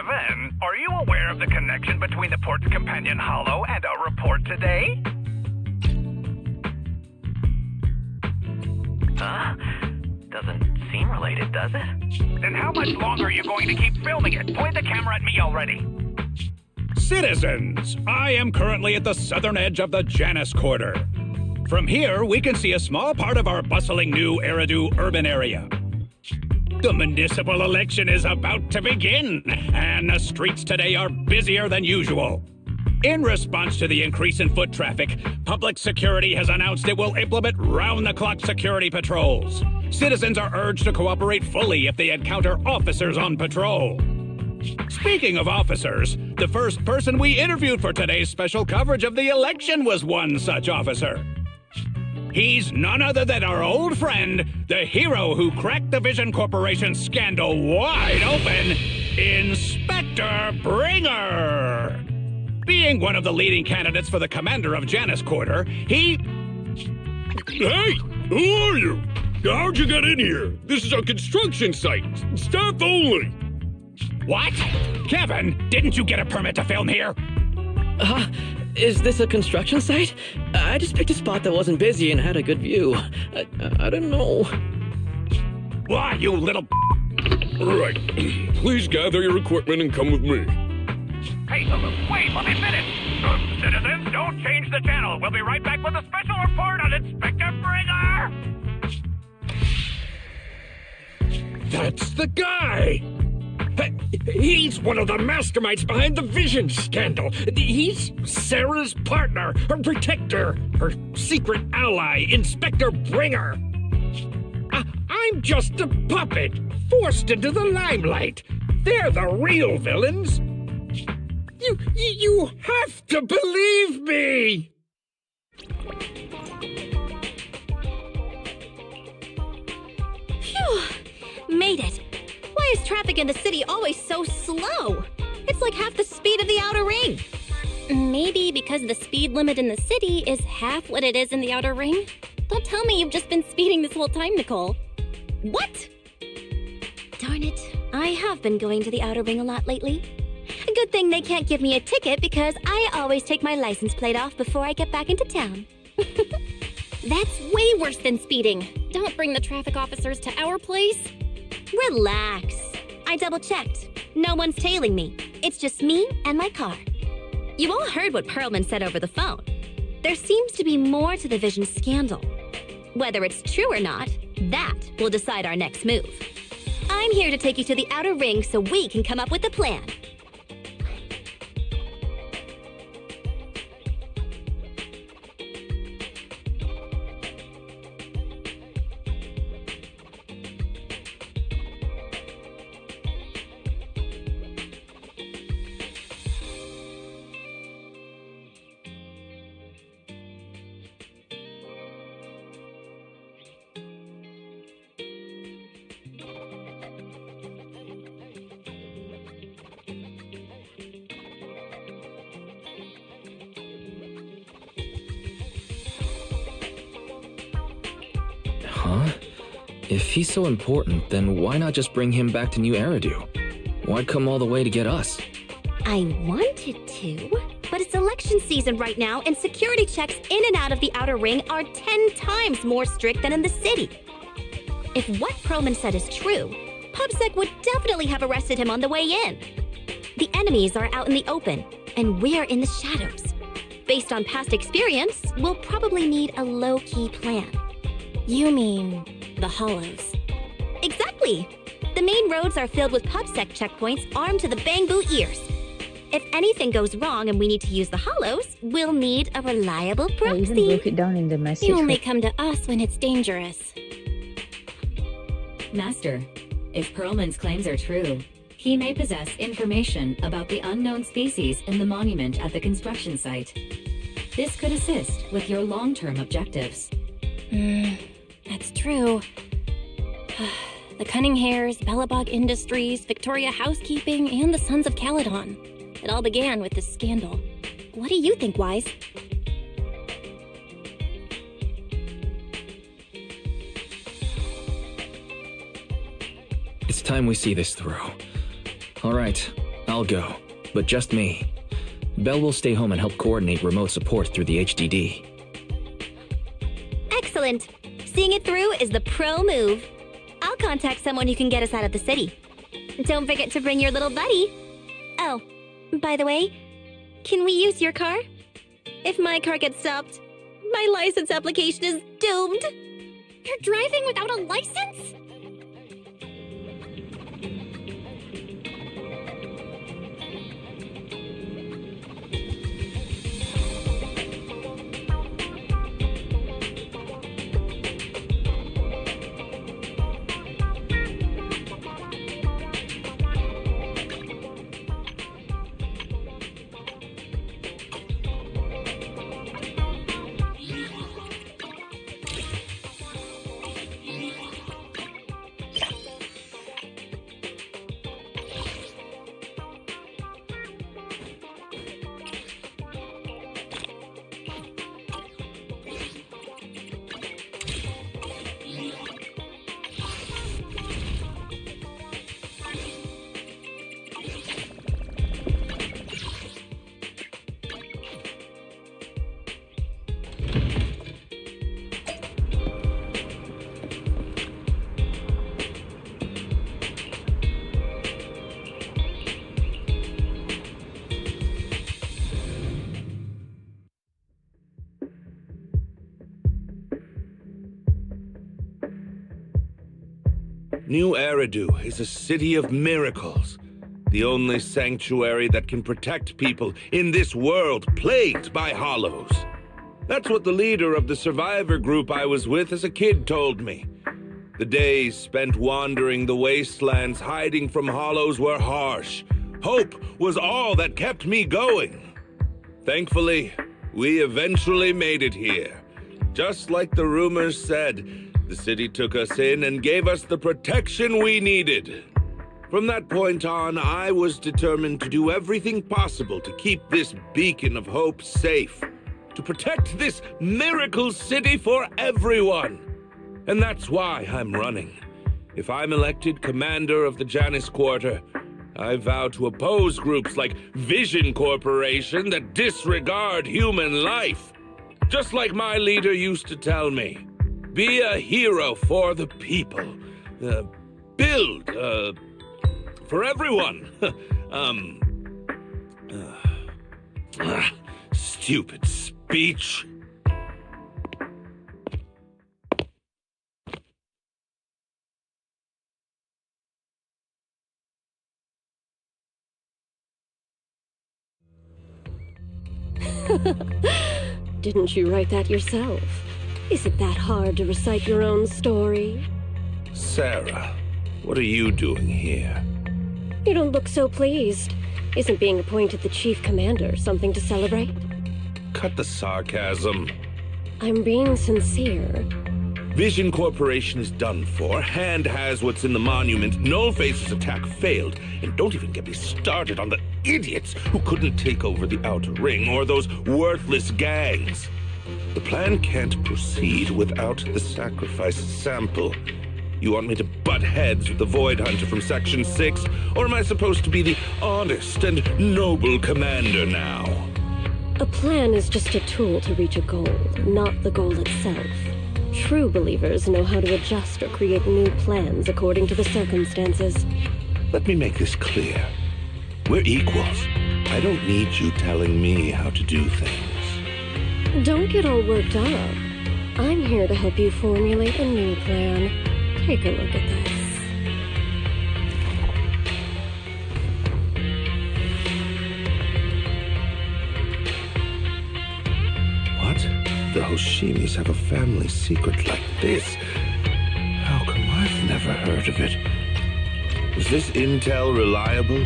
Kevin, are you aware of the connection between the port's companion hollow and our report today? Huh? Doesn't seem related, does it? Then how much longer are you going to keep filming it? Point the camera at me already. Citizens, I am currently at the southern edge of the Janus Quarter. From here, we can see a small part of our bustling new Eridu urban area. The municipal election is about to begin, and the streets today are busier than usual. In response to the increase in foot traffic, public security has announced it will implement round-the-clock security patrols. Citizens are urged to cooperate fully if they encounter officers on patrol. Speaking of officers, the first person we interviewed for today's special coverage of the election was one such officer. He's none other than our old friend, the hero who cracked the Vision Corporation scandal wide open, Inspector Bringer. Being one of the leading candidates for the commander of Janus Quarter, he... Hey! Who are you? How'd you get in here? This is a construction site. Staff only. What? Kevin, didn't you get a permit to film here? Is this a construction site? I just picked a spot that wasn't busy and had a good view. I don't know. Why, you little... Right. Please gather your equipment and come with me. Hey, wait 1 minute. Citizens, don't change the channel. We'll be right back with a special report on Inspector Bringer. That's the guy! He's one of the masterminds behind the Vision scandal. He's Sarah's partner, her protector, her secret ally, Inspector Bringer. I'm just a puppet, forced into the limelight. They're the real villains. You have to believe me! Phew! Made it. Why is traffic in the city always so slow? It's like half the speed of the outer ring. Maybe because the speed limit in the city is half what it is in the outer ring? Don't tell me you've just been speeding this whole time, Nicole. What? Darn it. I have been going to the outer ring a lot lately. A good thing they can't give me a ticket because I always take my license plate off before I get back into town. That's way worse than speeding. Don't bring the traffic officers to our place. Relax. I double-checked. No one's tailing me. It's just me and my car. You all heard what Perlman said over the phone. There seems to be more to the Vision scandal. Whether it's true or not, that will decide our next move. I'm here to take you to the outer ring so we can come up with a plan. Huh? If he's so important, then why not just bring him back to New Eridu? Why come all the way to get us? I wanted to, but it's election season right now, and security checks in and out of the outer ring are 10 times more strict than in the city. If what Perlman said is true, PubSec would definitely have arrested him on the way in. The enemies are out in the open, and we're in the shadows. Based on past experience, we'll probably need a low-key plan. You mean the hollows? Exactly! The main roads are filled with PubSec checkpoints armed to the bamboo ears. If anything goes wrong and we need to use the hollows, we'll need a reliable I even proxy. broke it down in the message. You only come to us when it's dangerous. Master, if Perlman's claims are true, he may possess information about the unknown species in the monument at the construction site. This could assist with your long-term objectives. That's true. The Cunning Hares, Bellabog Industries, Victoria Housekeeping, and the Sons of Caledon. It all began with this scandal. What do you think, Wise? It's time we see this through. All right, I'll go, but just me. Belle will stay home and help coordinate remote support through the HDD. Excellent. Seeing it through is the pro move. I'll contact someone who can get us out of the city. Don't forget to bring your little buddy. Oh, by the way, can we use your car? If my car gets stopped, my license application is doomed. You're driving without a license? New Eridu is a city of miracles, the only sanctuary that can protect people in this world plagued by hollows. That's what the leader of the survivor group I was with as a kid told me. The days spent wandering the wastelands hiding from hollows were harsh. Hope was all that kept me going. Thankfully, we eventually made it here. Just like the rumors said, the city took us in and gave us the protection we needed. From that point on, I was determined to do everything possible to keep this beacon of hope safe, to protect this miracle city for everyone. And that's why I'm running. If I'm elected commander of the Janus Quarter, I vow to oppose groups like Vision Corporation that disregard human life. Just like my leader used to tell me. Be a hero for the people. Build, for everyone. Stupid speech. Didn't you write that yourself? Is it that hard to recite your own story? Sarah, what are you doing here? You don't look so pleased. Isn't being appointed the chief commander something to celebrate? Cut the sarcasm. I'm being sincere. Vision Corporation is done for. Hand has what's in the monument. Nullface's attack failed. And don't even get me started on the idiots who couldn't take over the Outer Ring or those worthless gangs. The plan can't proceed without the sacrifice sample. You want me to butt heads with the Void Hunter from Section 6? Or am I supposed to be the honest and noble commander now? A plan is just a tool to reach a goal, not the goal itself. True believers know how to adjust or create new plans according to the circumstances. Let me make this clear. We're equals. I don't need you telling me how to do things. Don't get all worked up. I'm here to help you formulate a new plan. Take a look at this. What? The Hoshimis have a family secret like this? How come I've never heard of it? Is this intel reliable?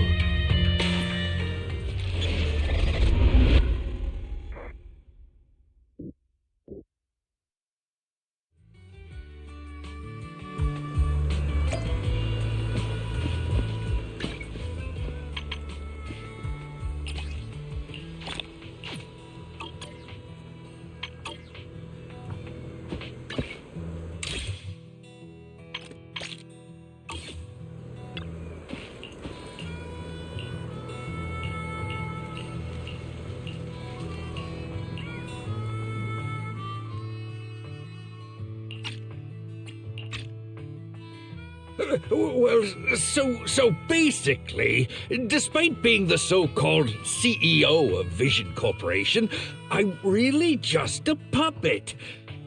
Well, so basically, despite being the so-called CEO of Vision Corporation, I'm really just a puppet.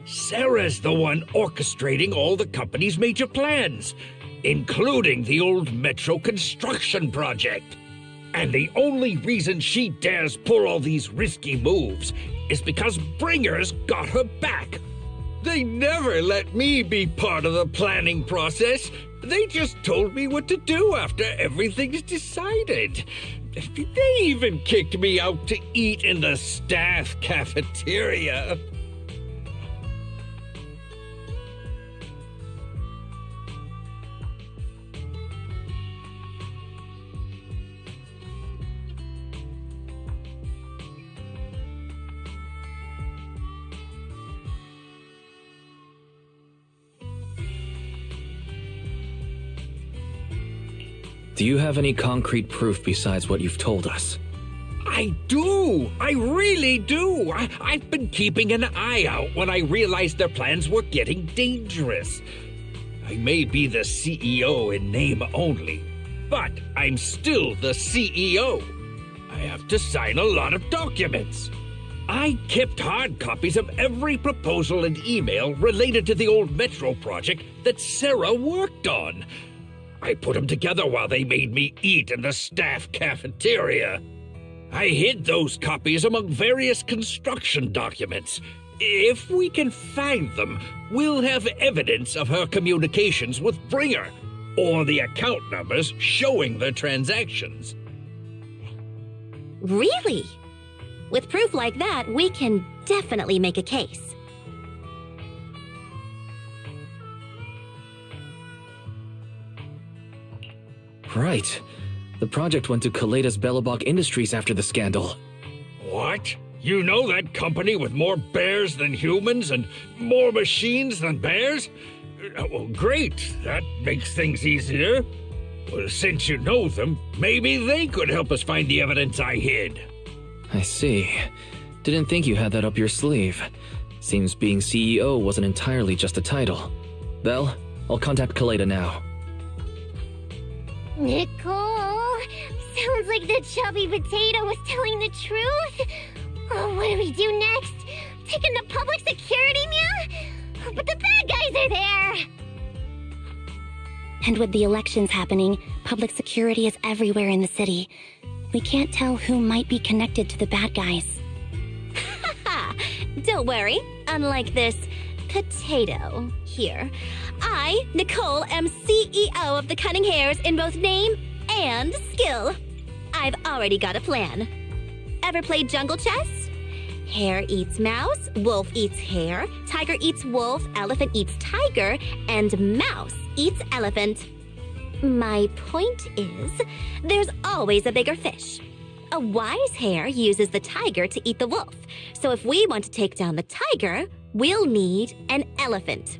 Sarah's the one orchestrating all the company's major plans, including the old metro construction project. And the only reason she dares pull all these risky moves is because Bringer's got her back. They never let me be part of the planning process. They just told me what to do after everything's decided. They even kicked me out to eat in the staff cafeteria. Do you have any concrete proof besides what you've told us? I do! I really do! I've been keeping an eye out when I realized their plans were getting dangerous. I may be the CEO in name only, but I'm still the CEO. I have to sign a lot of documents. I kept hard copies of every proposal and email related to the old metro project that Sarah worked on. I put them together while they made me eat in the staff cafeteria. I hid those copies among various construction documents. If we can find them, we'll have evidence of her communications with Bringer, or the account numbers showing the transactions. Really? With proof like that, we can definitely make a case. Right. The project went to Kaleda's Belobog Industries after the scandal. What? You know that company with more bears than humans and more machines than bears? Well, great. That makes things easier. Well, since you know them, maybe they could help us find the evidence I hid. I see. Didn't think you had that up your sleeve. Seems being CEO wasn't entirely just a title. Belle, I'll contact Kaleda now. Nicole, sounds like the chubby potato was telling the truth. Oh, what do we do next? Taking the public security, meow? But the bad guys are there. And with the elections happening, public security is everywhere in the city. We can't tell who might be connected to the bad guys. Haha! Don't worry. Unlike this potato here, I, Nicole, am CEO of the Cunning Hares in both name and skill. I've already got a plan. Ever played jungle chess? Hare eats mouse, wolf eats hare, tiger eats wolf, elephant eats tiger, and mouse eats elephant. My point is, there's always a bigger fish. A wise hare uses the tiger to eat the wolf. So if we want to take down the tiger, we'll need an elephant.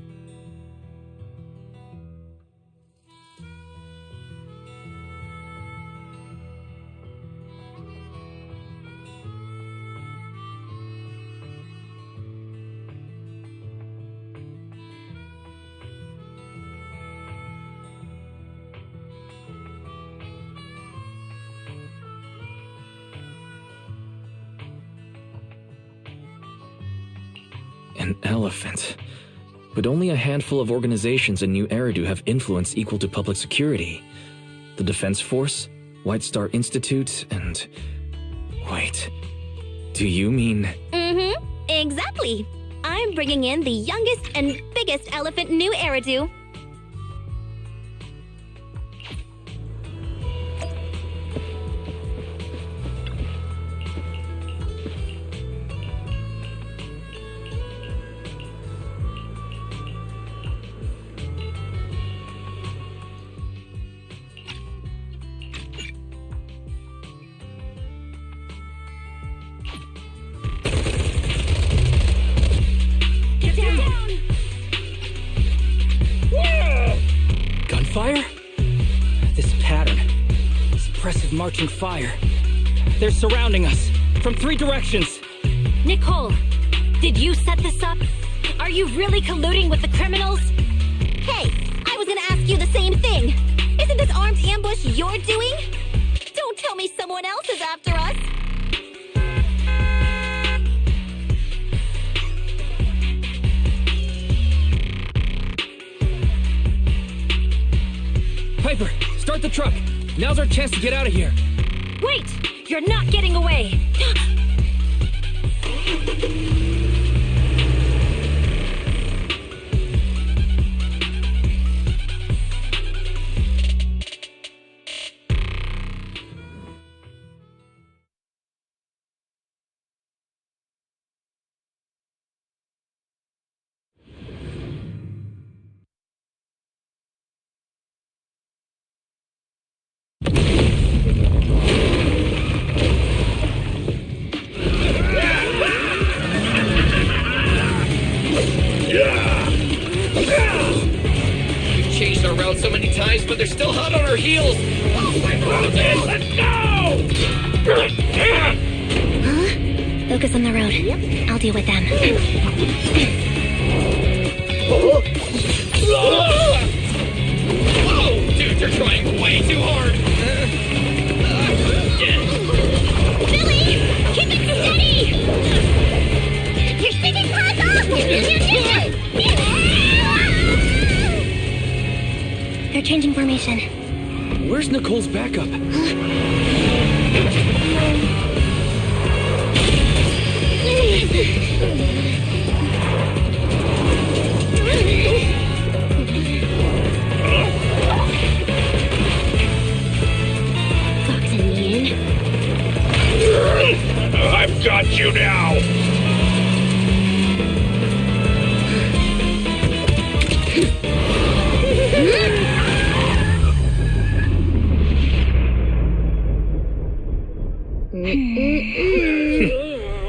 An elephant. But only a handful of organizations in New Eridu have influence equal to public security. The Defense Force, White Star Institute, and... Wait. Do you mean... Mm-hmm. Exactly. I'm bringing in the youngest and biggest elephant in New Eridu. Gunfire? This pattern. Suppressive marching fire. They're surrounding us from 3 directions. Nicole, did you set this up? Are you really colluding with the criminals? Hey, I was gonna ask you the same thing. Isn't this armed ambush you're doing? Don't tell me someone else is after us. Piper, start the truck. Now's our chance to get out of here. Wait! You're not getting away! We've changed our route so many times, but they're still hot on our heels. Let's go! Focus on the road. Yep. I'll deal with them. Whoa! Dude, you're trying way too hard. Billy! Keep it steady! You're spinning cars off! They're changing formation. Where's Nicole's backup? Boxing me in. I've got you now!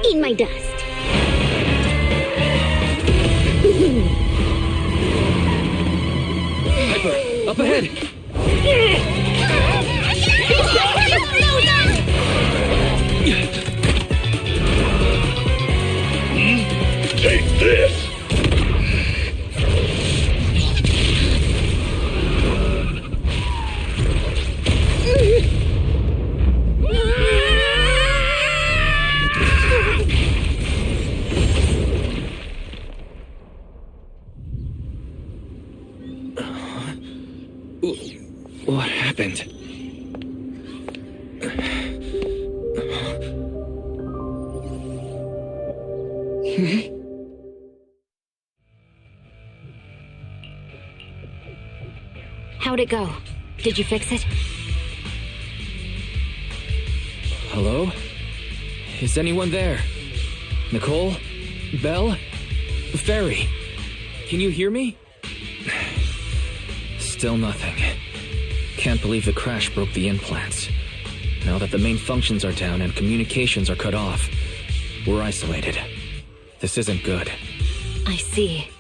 Eat my dust. Piper, up ahead. Take this! What happened? How'd it go? Did you fix it? Hello? Is anyone there? Nicole? Belle? Ferry? Can you hear me? Still nothing. Can't believe the crash broke the implants. Now that the main functions are down and communications are cut off, we're isolated. This isn't good. I see.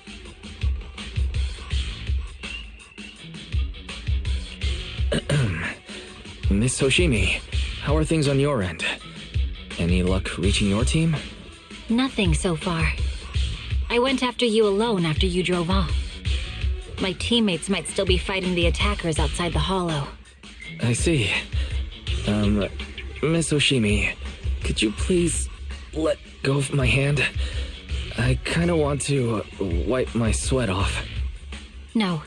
Miss Hoshimi, how are things on your end? Any luck reaching your team? Nothing so far. I went after you alone after you drove off. My teammates might still be fighting the attackers outside the hollow. I see. Miss Hoshimi, could you please let go of my hand? I kinda want to wipe my sweat off. No.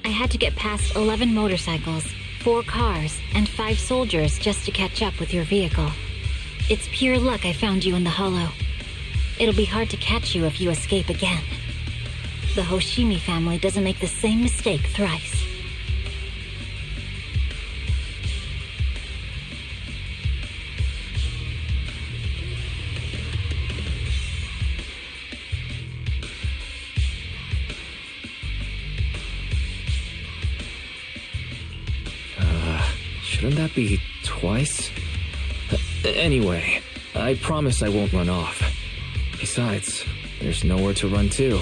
I had to get past 11 motorcycles, 4 cars, and 5 soldiers just to catch up with your vehicle. It's pure luck I found you in the hollow. It'll be hard to catch you if you escape again. The Hoshimi family doesn't make the same mistake thrice. Shouldn't that be twice? Anyway, I promise I won't run off. Besides, there's nowhere to run to.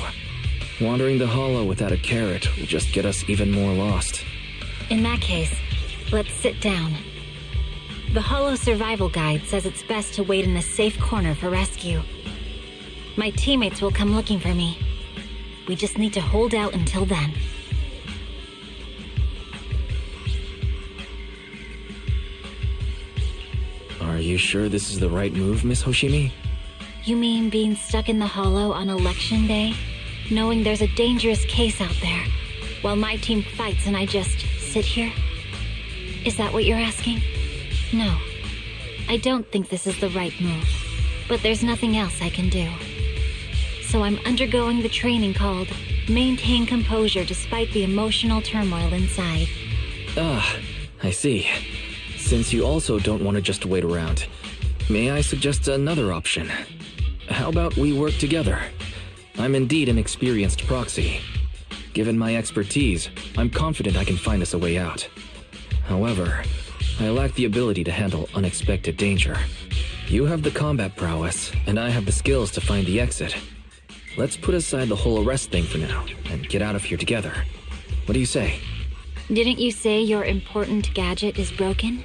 Wandering the hollow without a carrot will just get us even more lost. In that case, let's sit down. The Hollow Survival Guide says it's best to wait in a safe corner for rescue. My teammates will come looking for me. We just need to hold out until then. you sure this is the right move, Miss Hoshimi? You mean being stuck in the hollow on election day? Knowing there's a dangerous case out there, while my team fights and I just sit here? Is that what you're asking? No. I don't think this is the right move. But there's nothing else I can do. So I'm undergoing the training called Maintain Composure Despite the Emotional Turmoil Inside. Ah, I see. Since you also don't want to just wait around, may I suggest another option? How about we work together? I'm indeed an experienced proxy. Given my expertise, I'm confident I can find us a way out. However, I lack the ability to handle unexpected danger. You have the combat prowess, and I have the skills to find the exit. Let's put aside the whole arrest thing for now, and get out of here together. What do you say? Didn't you say your important gadget is broken?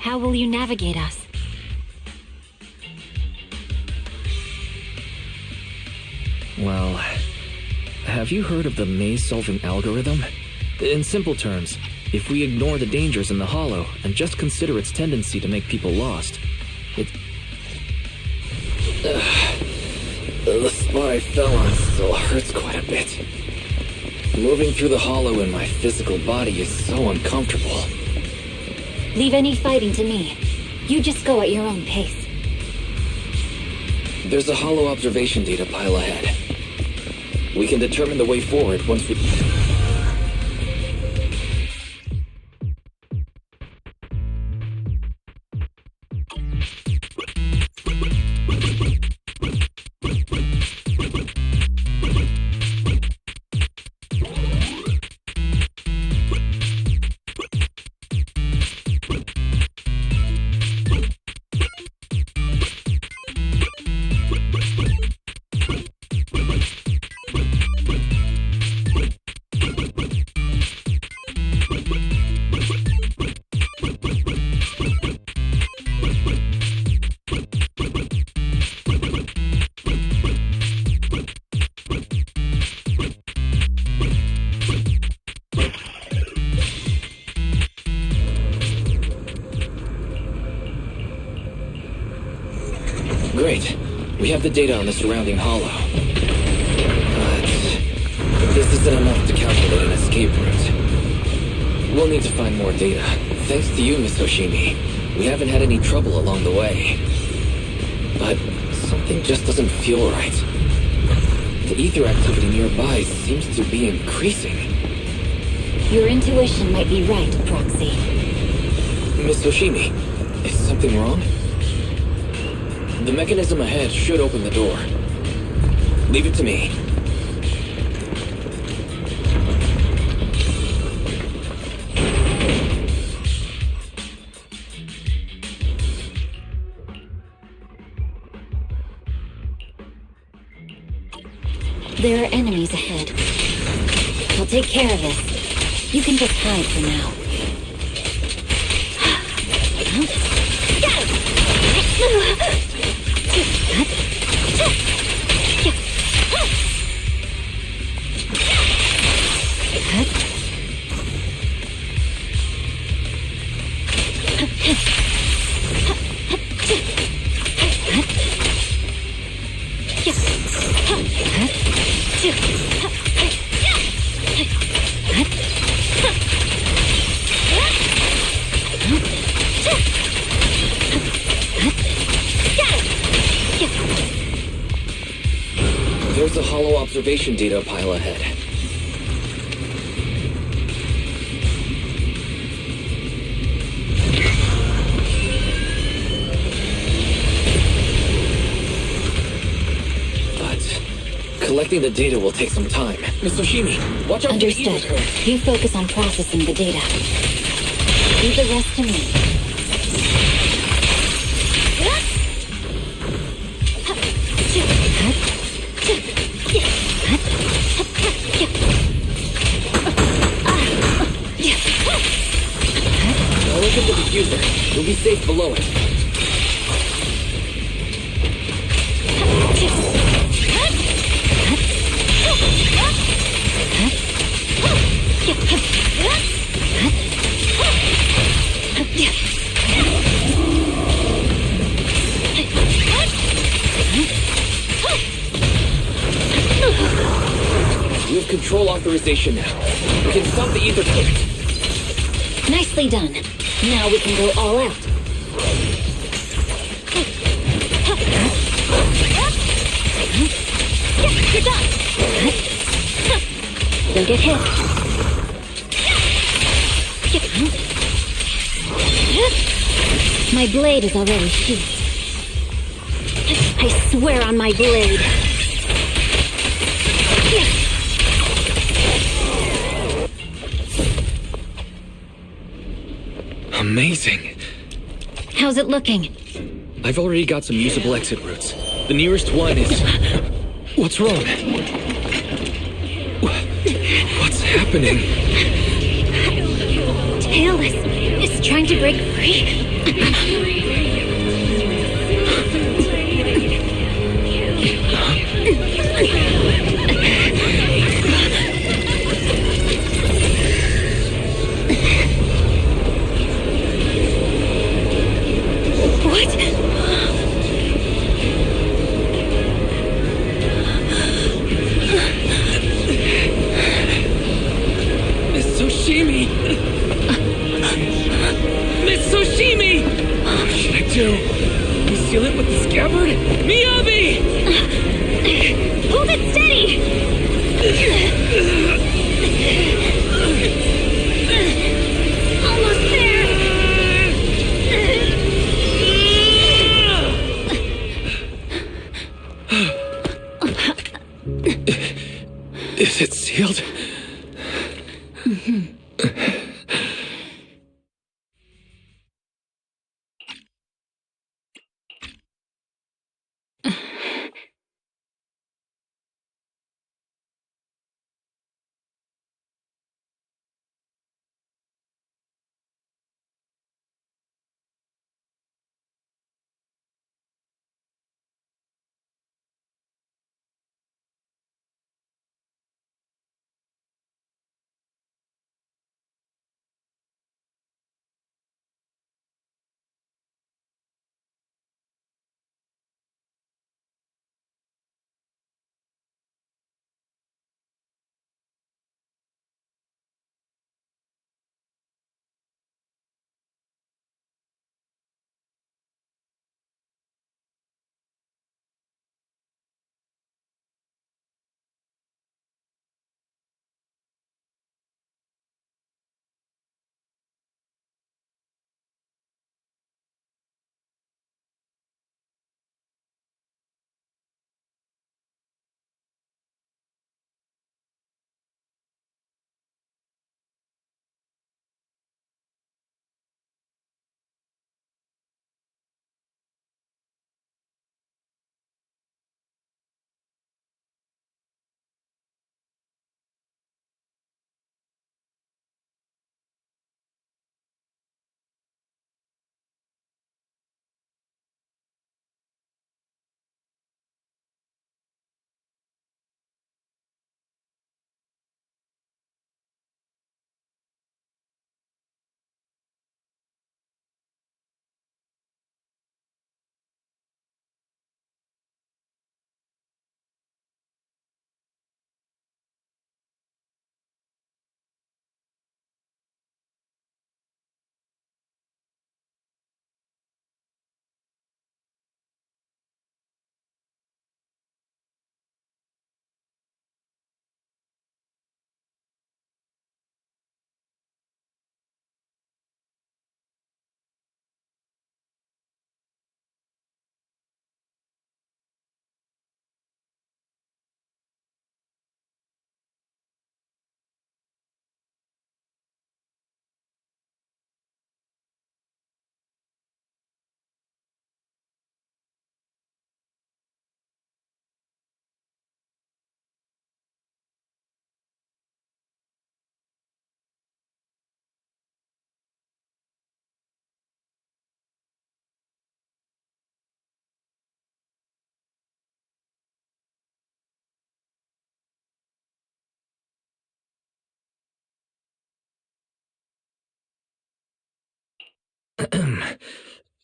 How will you navigate us? Well, have you heard of the maze-solving algorithm? In simple terms, if we ignore the dangers in the hollow and just consider its tendency to make people lost, the spot I fell on still hurts quite a bit. Moving through the hollow in my physical body is so uncomfortable. Leave any fighting to me. You just go at your own pace. There's a hollow observation data pile ahead. We can determine the way forward once we... Great. We have the data on the surrounding hollow. But this isn't enough to calculate an escape route. We'll need to find more data. Thanks to you, Miss Hoshimi, we haven't had any trouble along the way. But something just doesn't feel right. The ether activity nearby seems to be increasing. Your intuition might be right, Proxy. Miss Hoshimi, is something wrong? The mechanism ahead should open the door. Leave it to me. There are enemies ahead. I'll take care of this. You can just hide for now. There's a hollow observation data pile ahead. But collecting the data will take some time. Miss Hoshimi, watch out for the ether Understood. current. You focus on processing the data. Leave the rest to me. Now look at the diffuser. You'll be safe below it. control authorization now. We can stop the ether current. Nicely done. Now we can go all out. You're done. Don't get hit. My blade is already sheathed. I swear on my blade. Amazing. How's it looking? I've already got some usable exit routes. The nearest one is... What's wrong? What's happening? Tailless is trying to break free. What? Miss Soshimi! Miss Soshimi! What should I do? We seal it with the scabbard? Miyabi! Hold it steady! Almost there! Is it sealed?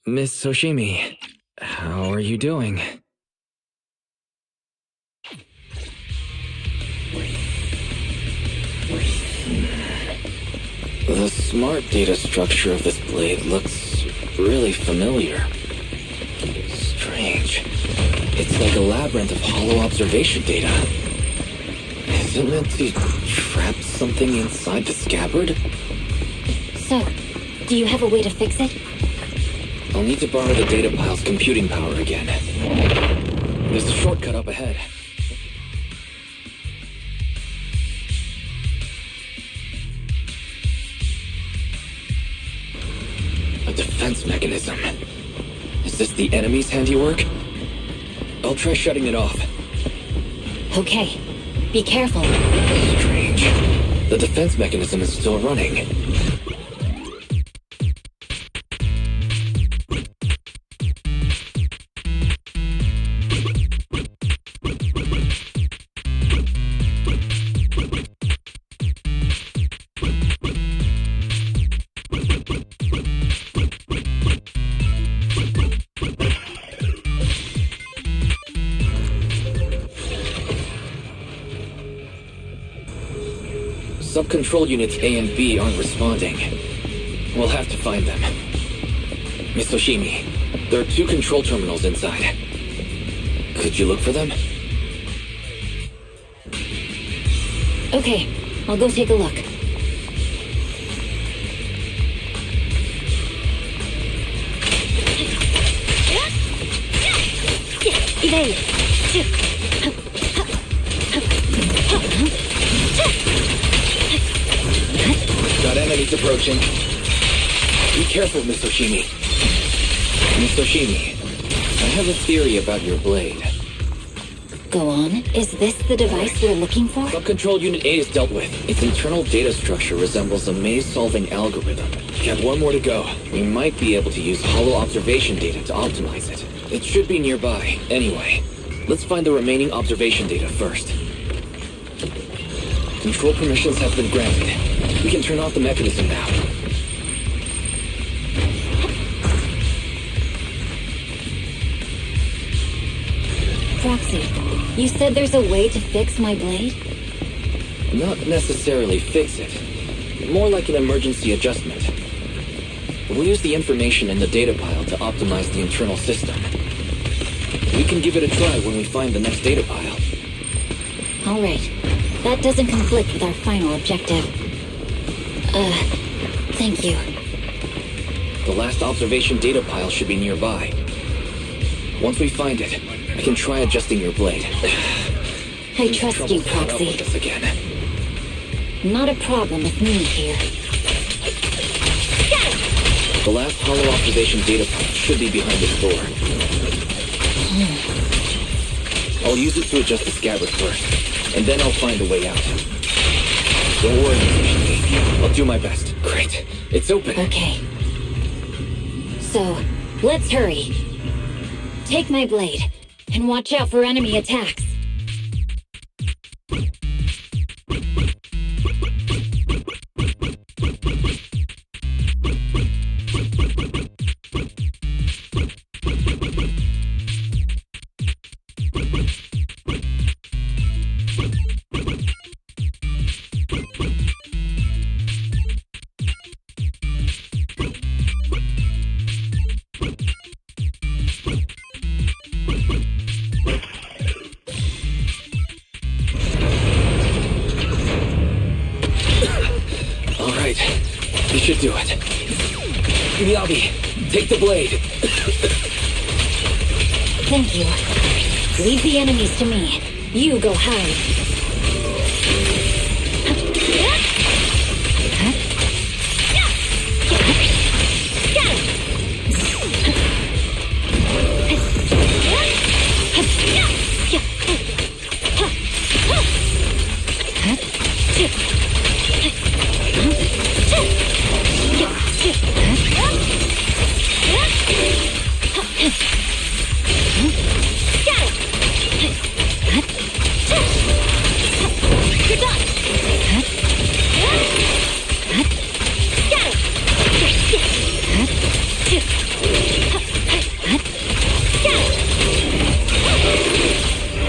Miss Soshimi, how are you doing? The smart data structure of this blade looks really familiar. Strange. It's like a labyrinth of hollow observation data. Is it meant to trap something inside the scabbard? So, do you have a way to fix it? I'll need to borrow the data pile's computing power again. There's a shortcut up ahead. A defense mechanism. Is this the enemy's handiwork? I'll try shutting it off. Okay. Be careful. Strange. The defense mechanism is still running. Sub-control units A and B aren't responding. We'll have to find them. Miss Oshimi, there are 2 control terminals inside. Could you look for them? Okay, I'll go take a look. Evade! Got enemies approaching. Be careful, Miss Oshimi. Miss Oshimi, I have a theory about your blade. Go on. Is this the device we're looking for? Sub-control Unit A is dealt with. Its internal data structure resembles a maze-solving algorithm. We have 1 more to go. We might be able to use hollow observation data to optimize it. It should be nearby. Anyway, let's find the remaining observation data first. Control permissions have been granted. We can turn off the mechanism now. Proxy, you said there's a way to fix my blade? Not necessarily fix it. More like an emergency adjustment. We'll use the information in the data pile to optimize the internal system. We can give it a try when we find the next data pile. All right. That doesn't conflict with our final objective. Thank you. The last observation data pile should be nearby. Once we find it, I can try adjusting your blade. I trust you, Proxy. With us again. Not a problem with me here. The last hollow observation data pile should be behind this door. I'll use it to adjust the scabbard first, and then I'll find a way out. Don't worry, Miss Oshimi. I'll do my best. Great. It's open. Okay. So, let's hurry. Take my blade, and watch out for enemy attacks. This should do it. Miyabi, take the blade. Thank you. Leave the enemies to me. You go hide.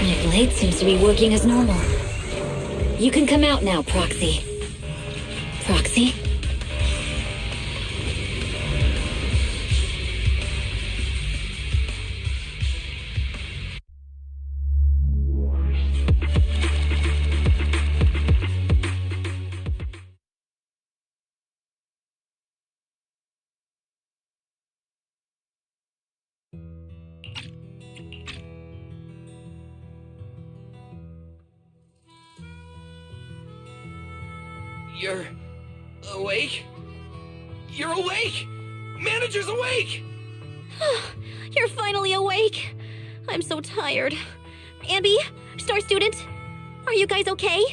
My blade seems to be working as normal. You can come out now, Proxy. Proxy? You're awake? You're awake! Manager's awake! You're finally awake. I'm so tired. Ambi, store student, are you guys okay?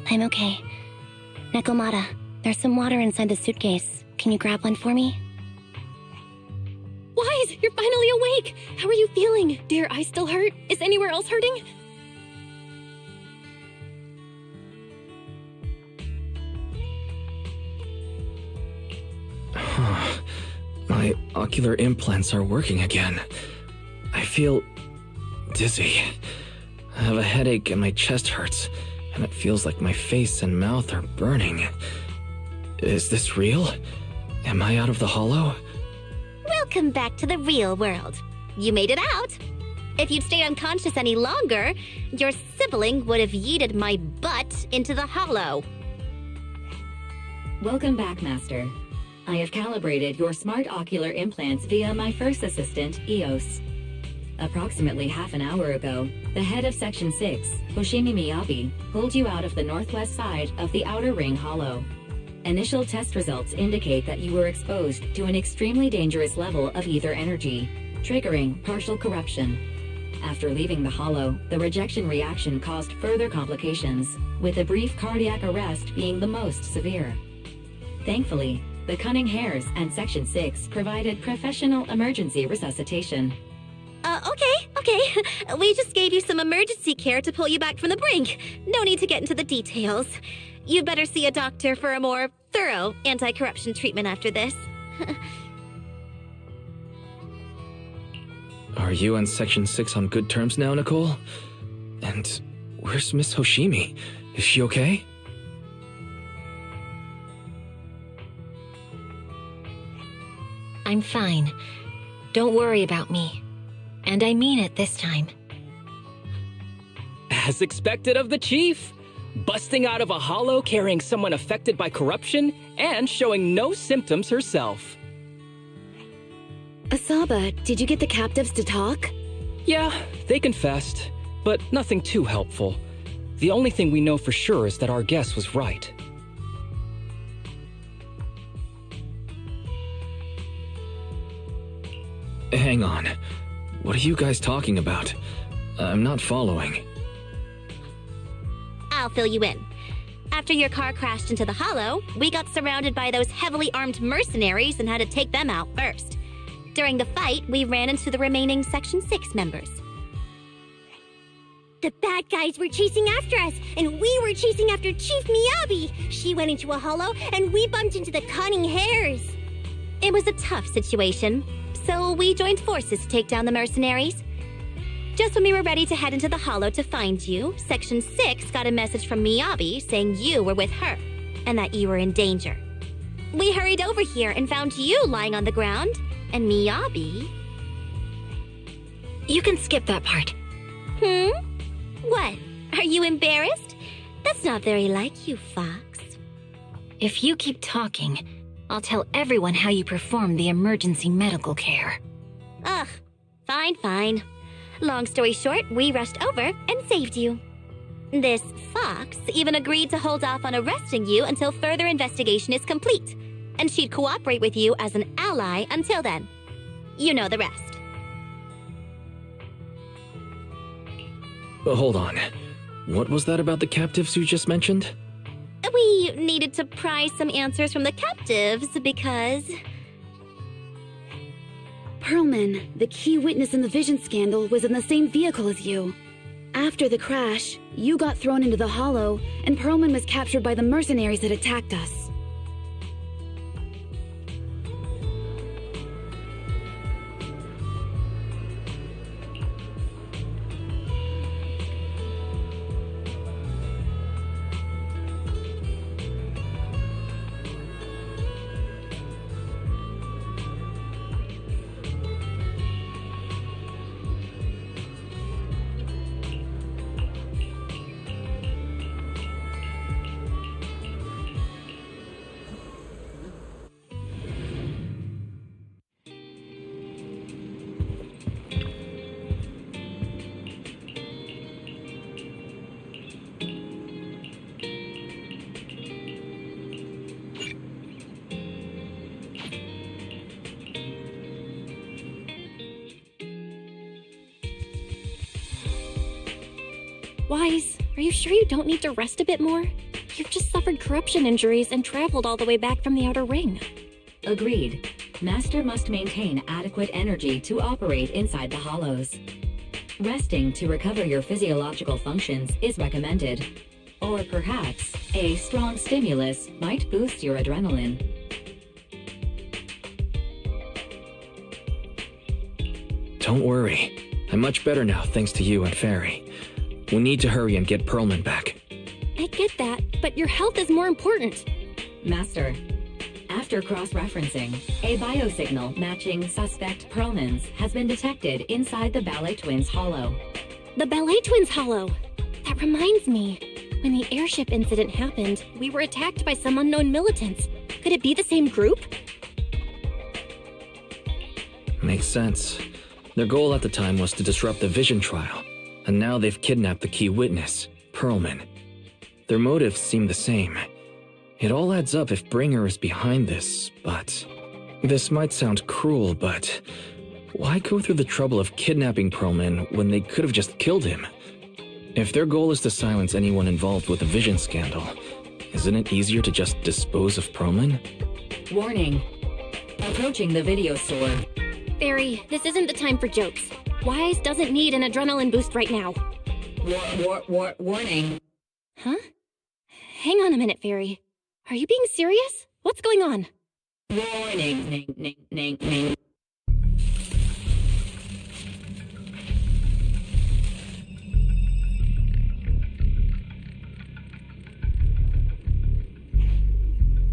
I'm okay. Nekomata, there's some water inside the suitcase. Can you grab one for me? Wise, you're finally awake. How are you feeling? Do your eyes still hurt? Is anywhere else hurting? My ocular implants are working again. I feel dizzy. I have a headache and my chest hurts, and it feels like my face and mouth are burning. Is this real? Am I out of the hollow? Welcome back to the real world. You made it out. If you'd stayed unconscious any longer, your sibling would have yeeted my butt into the hollow. Welcome back, Master. I have calibrated your smart ocular implants via my first assistant, EOS. Approximately half an hour ago, the head of Section 6, Hoshimi Miyabi, pulled you out of the northwest side of the Outer Ring Hollow. Initial test results indicate that you were exposed to an extremely dangerous level of ether energy, triggering partial corruption. After leaving the hollow, the rejection reaction caused further complications, with a brief cardiac arrest being the most severe. Thankfully, the Cunning Hares and Section 6 provided professional emergency resuscitation. Okay. We just gave you some emergency care to pull you back from the brink. No need to get into the details. You'd better see a doctor for a more thorough anti-corruption treatment after this. Are you and Section 6 on good terms now, Nicole? And where's Miss Hoshimi? Is she okay? I'm fine. Don't worry about me. And I mean it this time. As expected of the chief. Busting out of a hollow carrying someone affected by corruption and showing no symptoms herself. Asaba, did you get the captives to talk? Yeah, they confessed, but nothing too helpful. The only thing we know for sure is that our guess was right. Hang on. What are you guys talking about? I'm not following. I'll fill you in. After your car crashed into the hollow, we got surrounded by those heavily armed mercenaries and had to take them out first. During the fight, we ran into the remaining Section 6 members. The bad guys were chasing after us, and we were chasing after Chief Miyabi. She went into a hollow, and we bumped into the Cunning Hares. It was a tough situation, so we joined forces to take down the mercenaries. Just when we were ready to head into the hollow to find you, Section 6 got a message from Miyabi saying you were with her, and that you were in danger. We hurried over here and found you lying on the ground, and Miyabi... You can skip that part. What? Are you embarrassed? That's not very like you, Fox. If you keep talking, I'll tell everyone how you performed the emergency medical care. Ugh, fine. Long story short, we rushed over and saved you. This Fox even agreed to hold off on arresting you until further investigation is complete, and she'd cooperate with you as an ally until then. You know the rest. Hold on. What was that about the captives you just mentioned? We needed to pry some answers from the captives because... Perlman, the key witness in the Vision scandal, was in the same vehicle as you. After the crash, you got thrown into the hollow, and Perlman was captured by the mercenaries that attacked us. Wise, are you sure you don't need to rest a bit more? You've just suffered corruption injuries and traveled all the way back from the Outer Ring. Agreed. Master must maintain adequate energy to operate inside the hollows. Resting to recover your physiological functions is recommended. Or perhaps, a strong stimulus might boost your adrenaline. Don't worry. I'm much better now thanks to you and Fairy. We need to hurry and get Perlman back. I get that, but your health is more important. Master, after cross-referencing, a biosignal matching suspect Perlman's has been detected inside the Ballet Twins Hollow. The Ballet Twins Hollow! That reminds me. When the airship incident happened, we were attacked by some unknown militants. Could it be the same group? Makes sense. Their goal at the time was to disrupt the Vision trial, and now they've kidnapped the key witness, Perlman. Their motives seem the same. It all adds up if Bringer is behind this, but... This might sound cruel, but... Why go through the trouble of kidnapping Perlman when they could have just killed him? If their goal is to silence anyone involved with the Vision scandal, isn't it easier to just dispose of Perlman? Warning. Approaching the video store. Fairy, this isn't the time for jokes. Wise doesn't need an adrenaline boost right now. Warning. Huh? Hang on a minute, Fairy. Are you being serious? What's going on? Warning.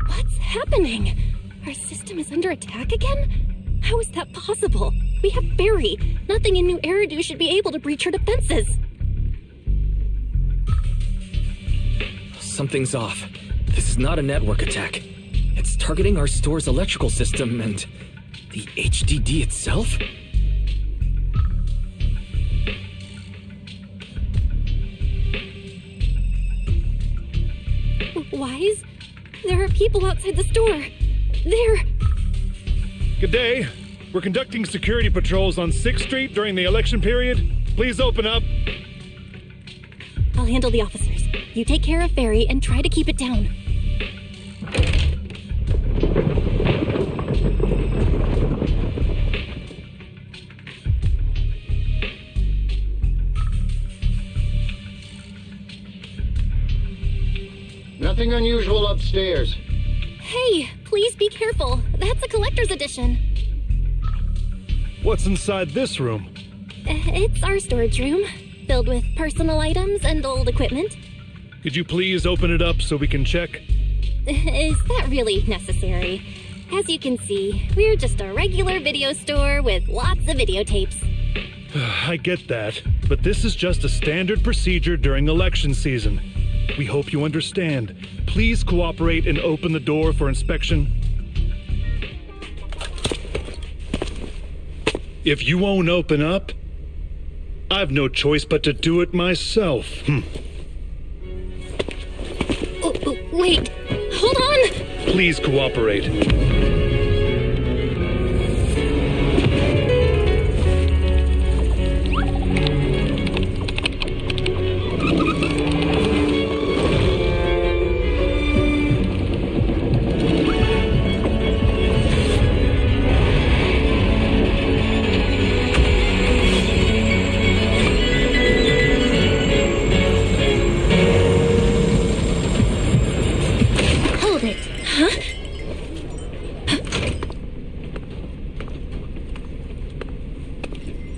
What's happening? Our system is under attack again? How is that possible? We have Fairy. Nothing in New Eridu should be able to breach her defenses. Something's off. This is not a network attack. It's targeting our store's electrical system and the HDD itself? Wise? There are people outside the store. They're... Good day. We're conducting security patrols on 6th Street during the election period. Please open up. I'll handle the officers. You take care of Fairy and try to keep it down. Nothing unusual upstairs. Hey, please be careful. That's a collector's edition. What's inside this room? It's our storage room, filled with personal items and old equipment. Could you please open it up so we can check? Is that really necessary? As you can see, we're just a regular video store with lots of videotapes. I get that, but this is just a standard procedure during election season. We hope you understand. Please cooperate and open the door for inspection. If you won't open up, I've no choice but to do it myself. Wait, hold on! Please cooperate.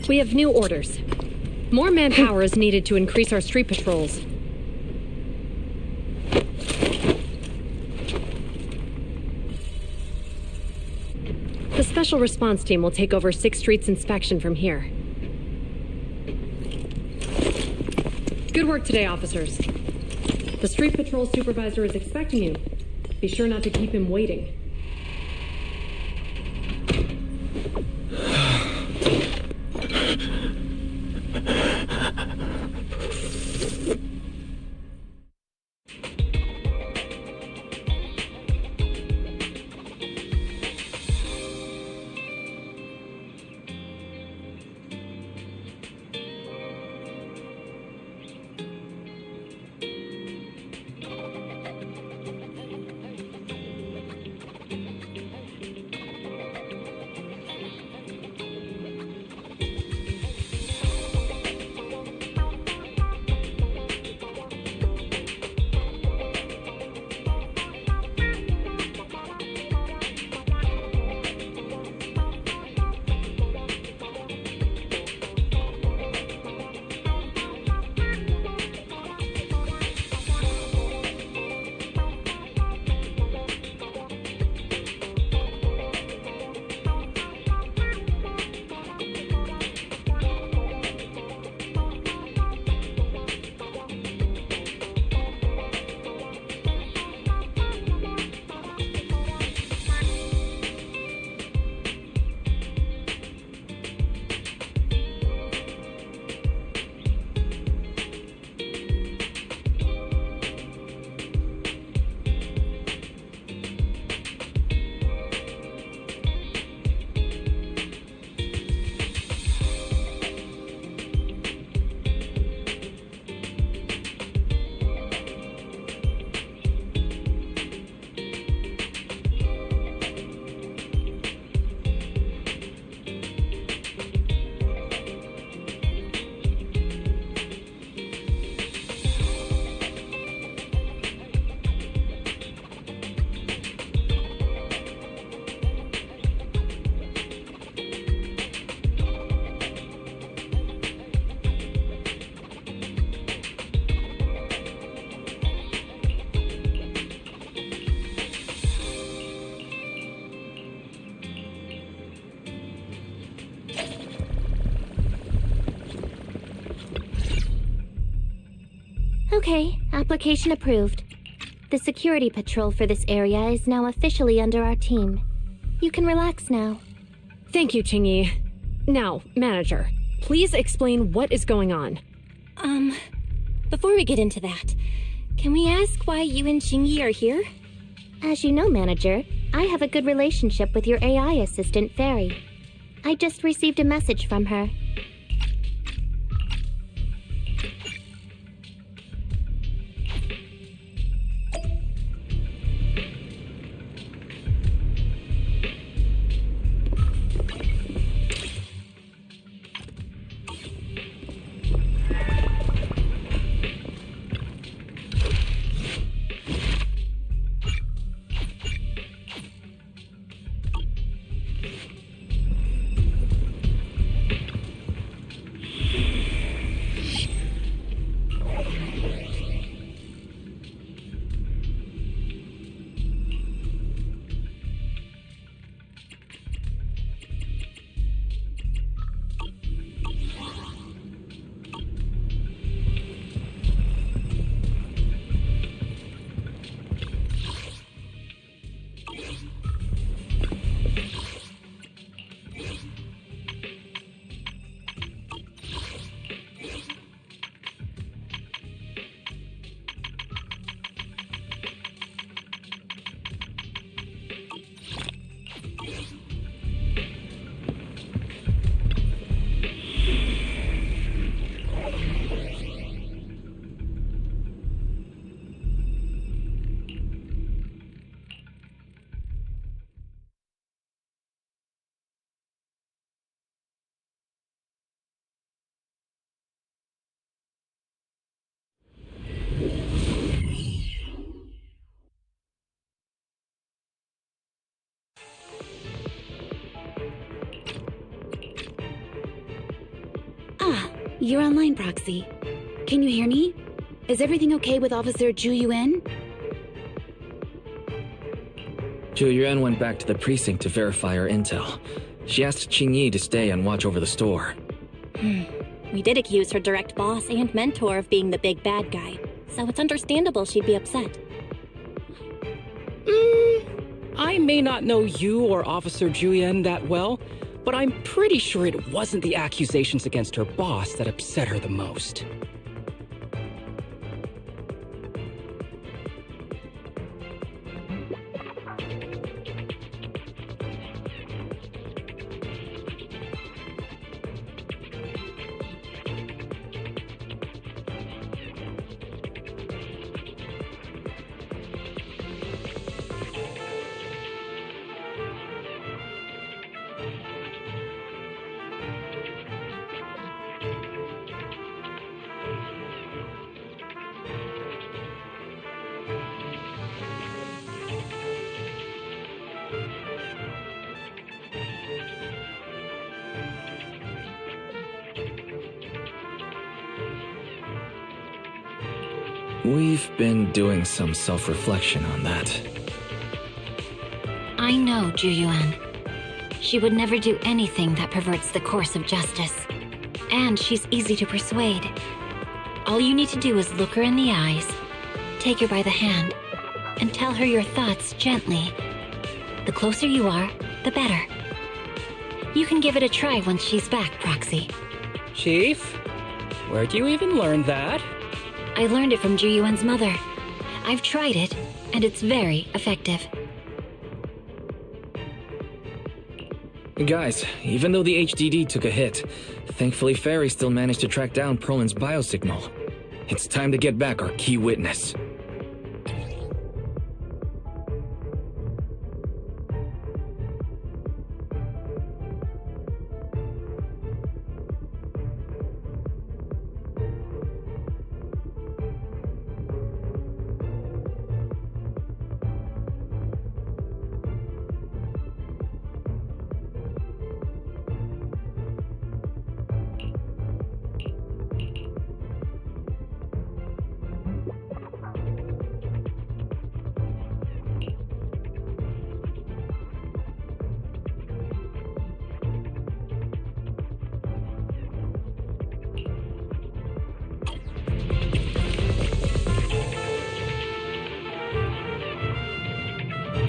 We have new orders. More manpower is needed to increase our street patrols. The Special Response Team will take over 6th Street's inspection from here. Good work today, officers. The Street Patrol Supervisor is expecting you. Be sure not to keep him waiting. Okay, application approved. The security patrol for this area is now officially under our team. You can relax now. Thank you, Qingyi. Now, manager, please explain what is going on. Before we get into that, can we ask why you and Qingyi are here? As you know, manager, I have a good relationship with your AI assistant, Fairy. I just received a message from her. You're online, Proxy. Can you hear me? Is everything okay with Officer Zhu Yuan? Zhu Yuan went back to the precinct to verify her intel. She asked Qingyi to stay and watch over the store. We did accuse her direct boss and mentor of being the big bad guy, so it's understandable she'd be upset. I may not know you or Officer Julian that well, but I'm pretty sure it wasn't the accusations against her boss that upset her the most. We've been doing some self-reflection on that. I know Zhu Yuan. She would never do anything that perverts the course of justice. And she's easy to persuade. All you need to do is look her in the eyes, take her by the hand, and tell her your thoughts gently. The closer you are, the better. You can give it a try once she's back, Proxy. Chief? Where'd you even learn that? I learned it from Zhu Yuan's mother. I've tried it, and it's very effective. Guys, even though the HDD took a hit, thankfully Fairy still managed to track down Perlman's biosignal. It's time to get back our key witness.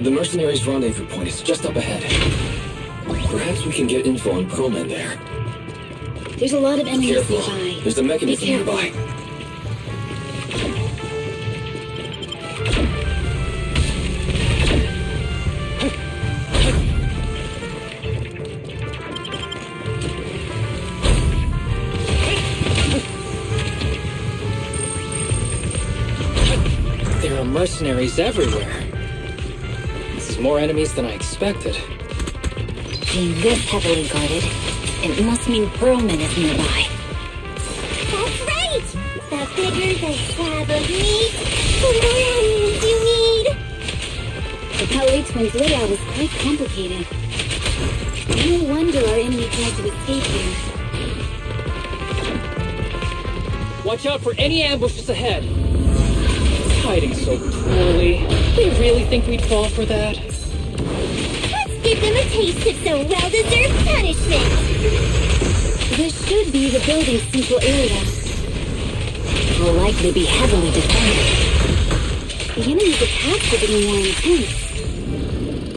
The mercenaries' rendezvous point is just up ahead. Perhaps we can get info on Pearlman there. There's a lot of enemies Careful. nearby. There's a mechanism nearby. There are mercenaries everywhere. This is more enemies than I expected. Being this heavily guarded, it must mean Pearlman is nearby. That's right! The bigger the slab of meat, the more onions you need! The Poway twins' layout is quite complicated. No wonder our enemy tried to escape here. Watch out for any ambushes ahead. It's hiding so poorly. They really think we'd fall for that? Let's give them a taste of some well-deserved punishment! This should be the building's central area. Will likely be heavily defended. The enemy's attacks are getting more intense.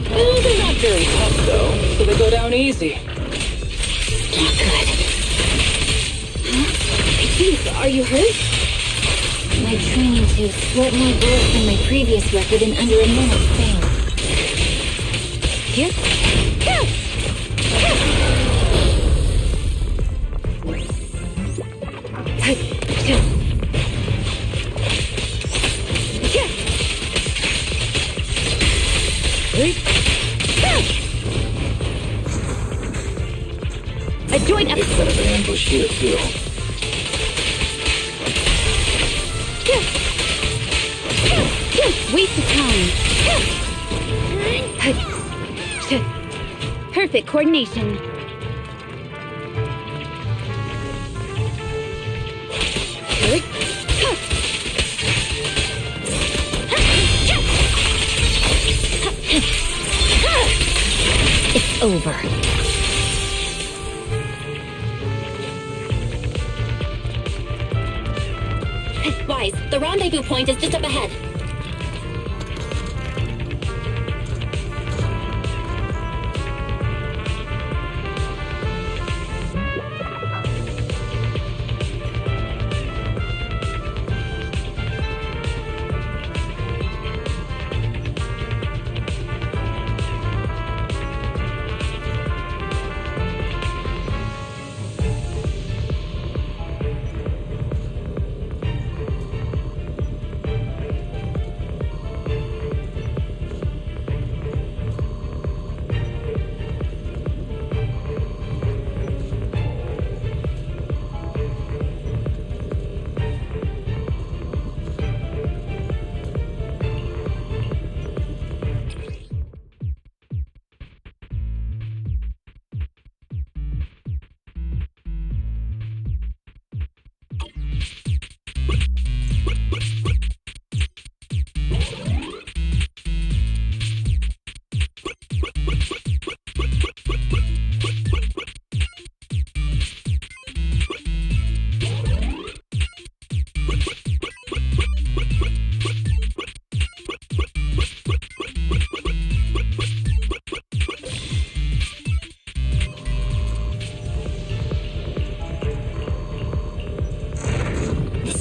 They're not very tough, though, so they go down easy. Not good. Jeez, are you hurt? My training to sweat more bullets than my previous record in under a minute failed. Here? Go! A joint up. They've set up an ambush here, too. Waste of time. Perfect coordination. It's over. Wise, the rendezvous point is just up ahead.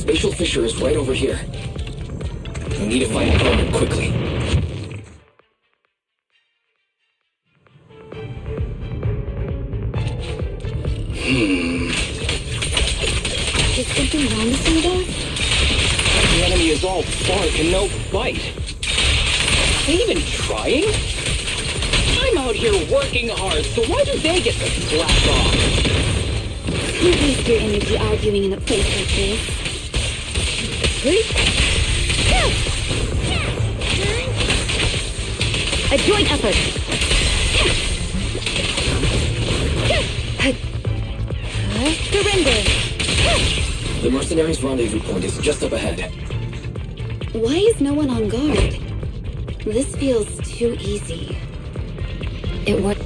Spatial fissure is right over here. We need to find Pearlman quickly. Is something wrong with you, though? The enemy is all bark and no bite. Are they even trying? I'm out here working hard, so why do they get to slack off? You waste your energy arguing in a place like this. A joint effort. Surrender. The mercenaries' rendezvous point is just up ahead. Why is no one on guard? This feels too easy. It worked.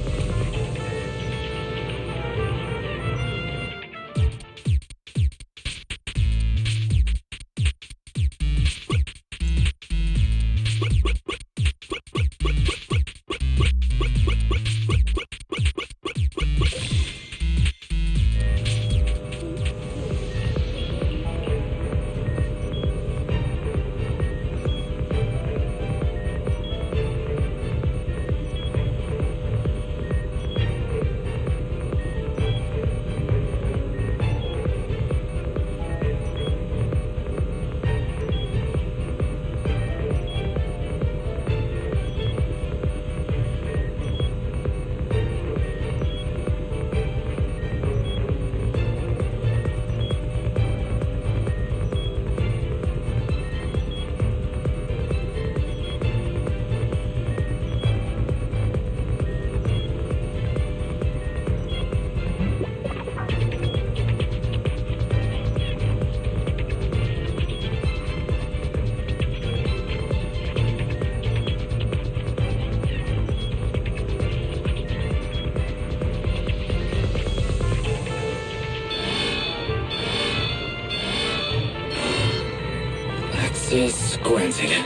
Access granted.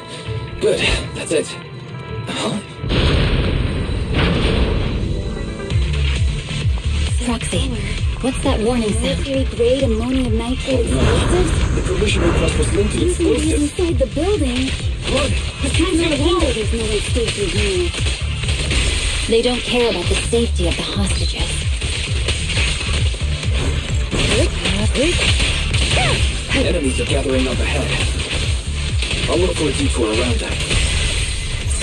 Good, that's it. Huh? Roxy, what's that warning sound? Mercury-grade ammonium nitrate explosives? The permission request was linked to Using these explosives. inside the building. Look, the street's gonna No blow! wonder there's no escape through here. They don't care about the safety of the hostages. Enemies are gathering up ahead. I'll look for a detour around them.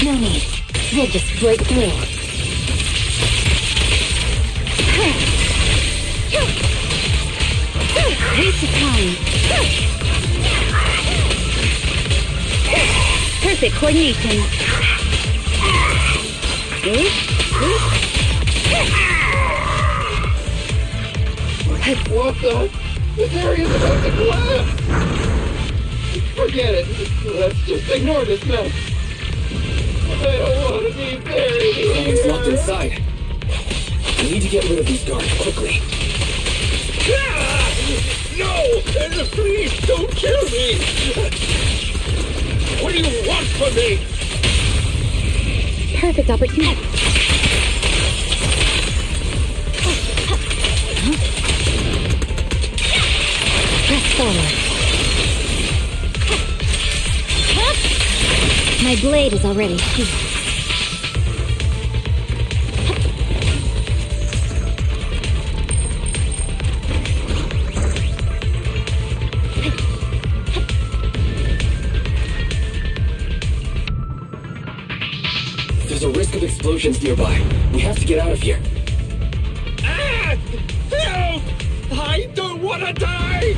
No need. We'll just break through. Waste of time. Perfect coordination. What the? This area's about to collapse! Forget it. Let's just ignore this mess. I don't want to be buried here. Someone's locked inside. We need to get rid of these guards quickly. No! Please don't kill me! What do you want from me? Perfect opportunity. Press forward. My blade is already sheathed. There's a risk of explosions nearby. We have to get out of here. Ah! Help! I don't want to die!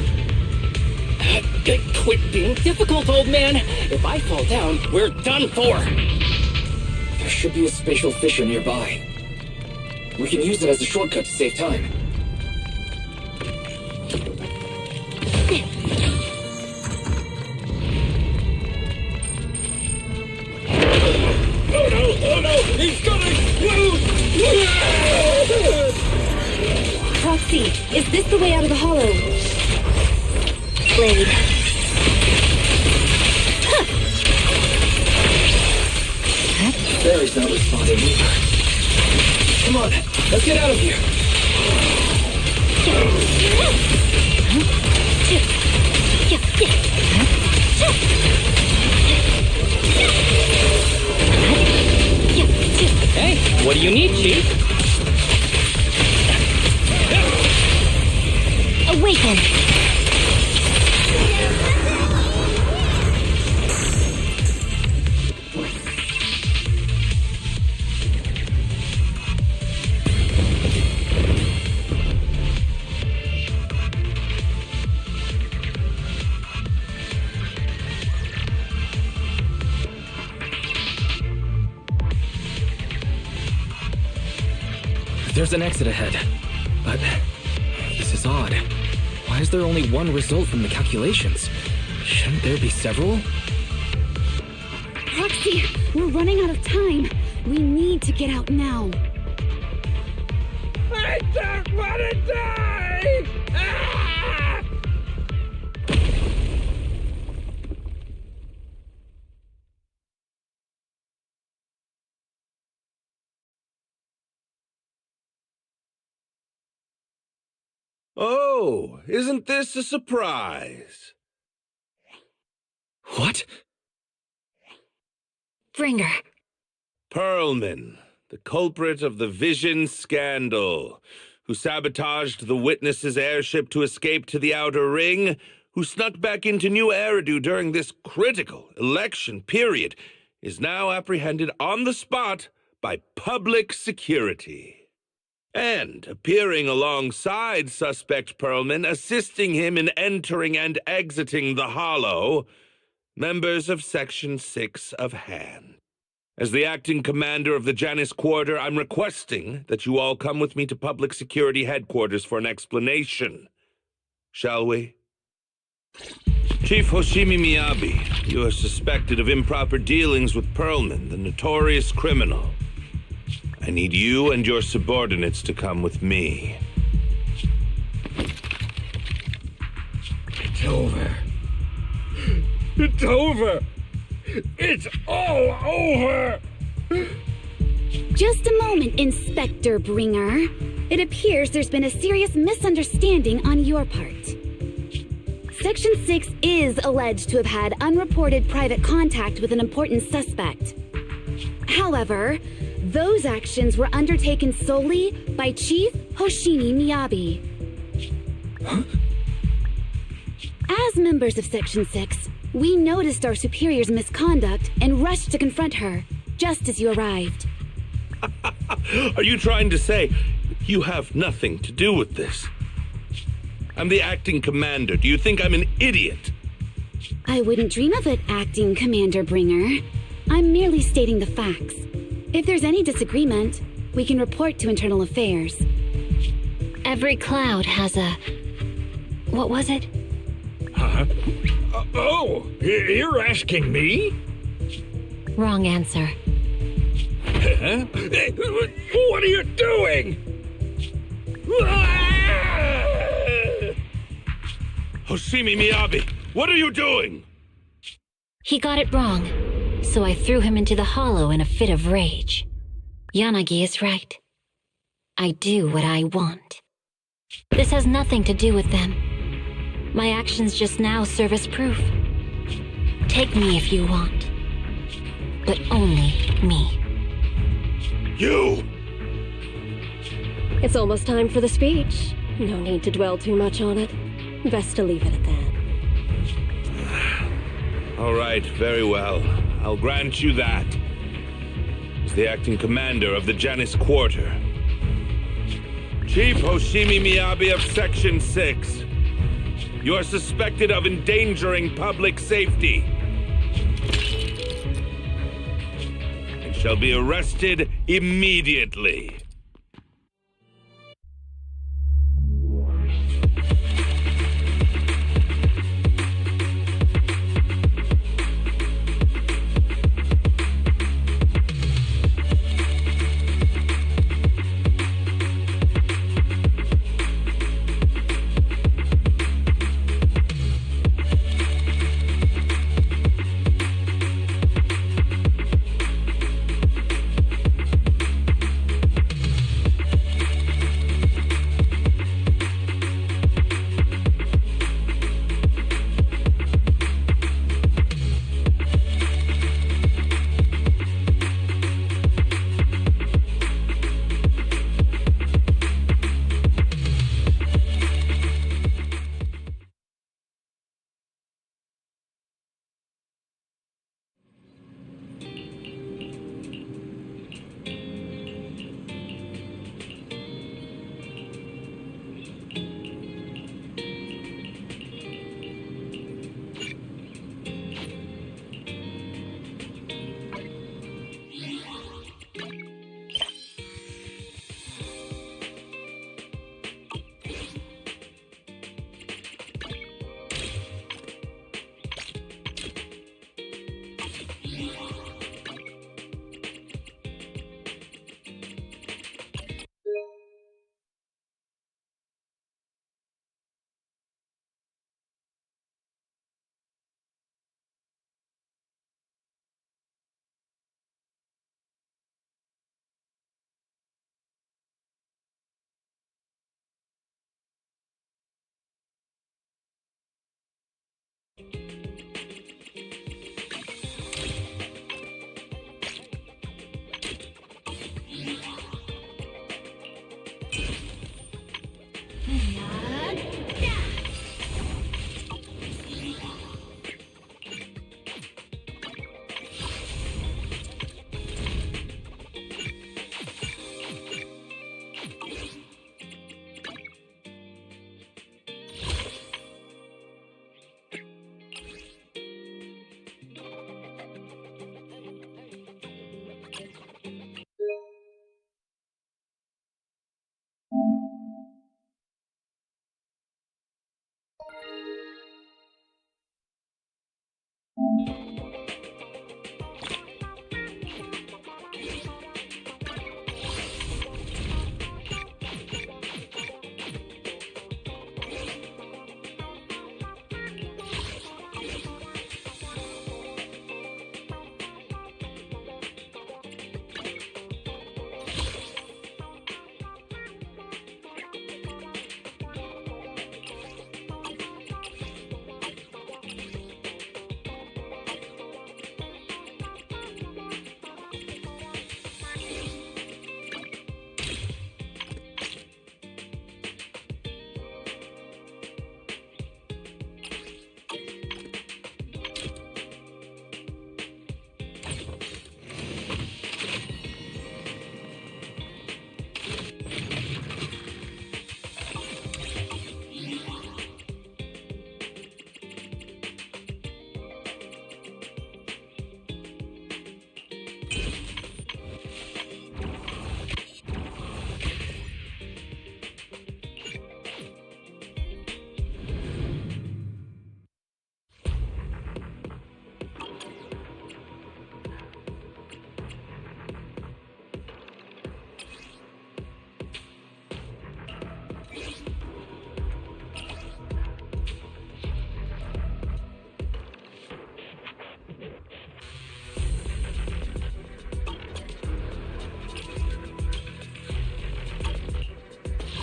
Quit being difficult, old man. If I fall down, we're done for. There should be a spatial fissure nearby. We can use it as a shortcut to save time. Oh no! He's gonna explode! Roxy, is this the way out of the hollow? Blade. Barry's not responding either. Come on, let's get out of here. Hey, what do you need, Chief? Awaken! There's an exit ahead. But this is odd. Why is there only one result from the calculations? Shouldn't there be several? Roxy, we're running out of time. We need to get out now. I don't want to die! Ah! Oh, isn't this a surprise? What? Bringer. Perlman, the culprit of the Vision scandal, who sabotaged the Witness's airship to escape to the Outer Ring, who snuck back into New Eridu during this critical election period, is now apprehended on the spot by public security. And appearing alongside suspect Perlman, assisting him in entering and exiting the Hollow, members of Section 6 of Han. As the acting commander of the Janus Quarter, I'm requesting that you all come with me to Public Security Headquarters for an explanation. Shall we? Chief Hoshimi Miyabi, you are suspected of improper dealings with Perlman, the notorious criminal. I need you and your subordinates to come with me. It's over. It's over! It's all over! Just a moment, Inspector Bringer. It appears there's been a serious misunderstanding on your part. Section 6 is alleged to have had unreported private contact with an important suspect. However, those actions were undertaken solely by Chief Hoshimi Miyabi. Huh? As members of Section 6, we noticed our superior's misconduct and rushed to confront her, just as you arrived. Are you trying to say you have nothing to do with this? I'm the acting commander. Do you think I'm an idiot? I wouldn't dream of it, Acting Commander Bringer. I'm merely stating the facts. If there's any disagreement, we can report to Internal Affairs. Every cloud has a... What was it? Huh? You're asking me? Wrong answer. Huh? What are you doing? Hoshimi Miyabi, what are you doing? He got it wrong, so I threw him into the hollow in a fit of rage. Yanagi is right. I do what I want. This has nothing to do with them. My actions just now serve as proof. Take me if you want. But only me. You! It's almost time for the speech. No need to dwell too much on it. Best to leave it at that. All right, very well. I'll grant you that. As the acting commander of the Janus Quarter. Chief Hoshimi Miyabi of Section 6. You are suspected of endangering public safety. And shall be arrested immediately.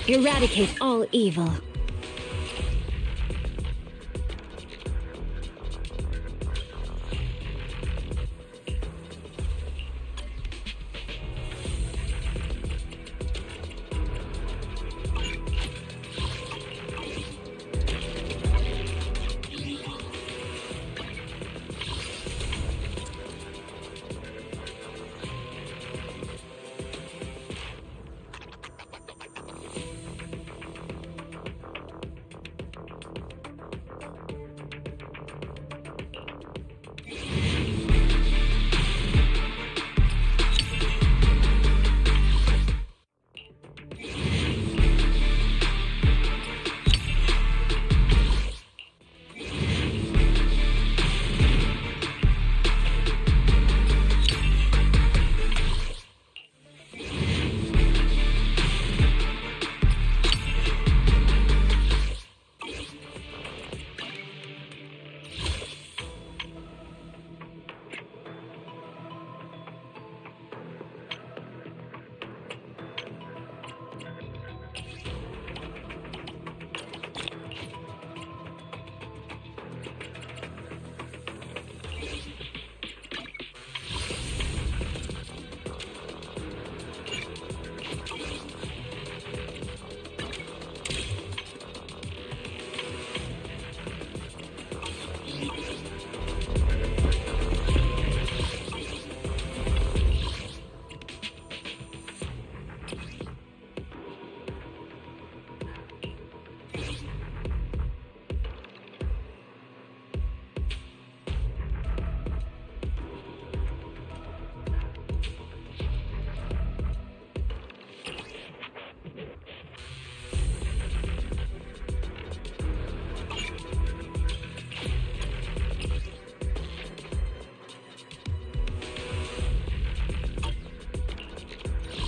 Eradicate all evil.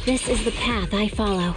This is the path I follow.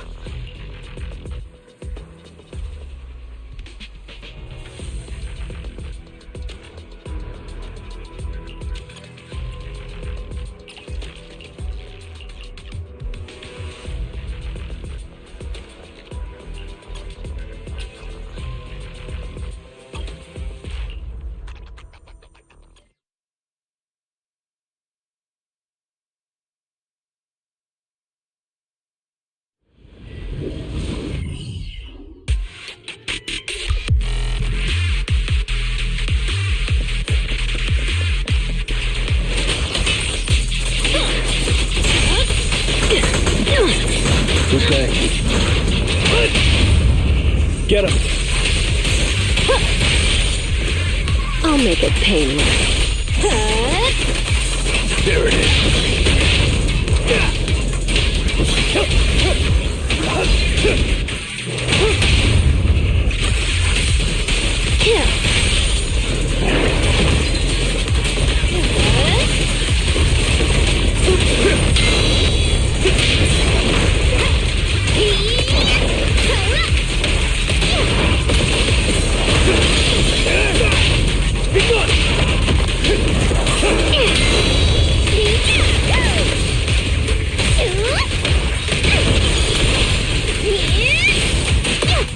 Get him! I'll make it painless. There it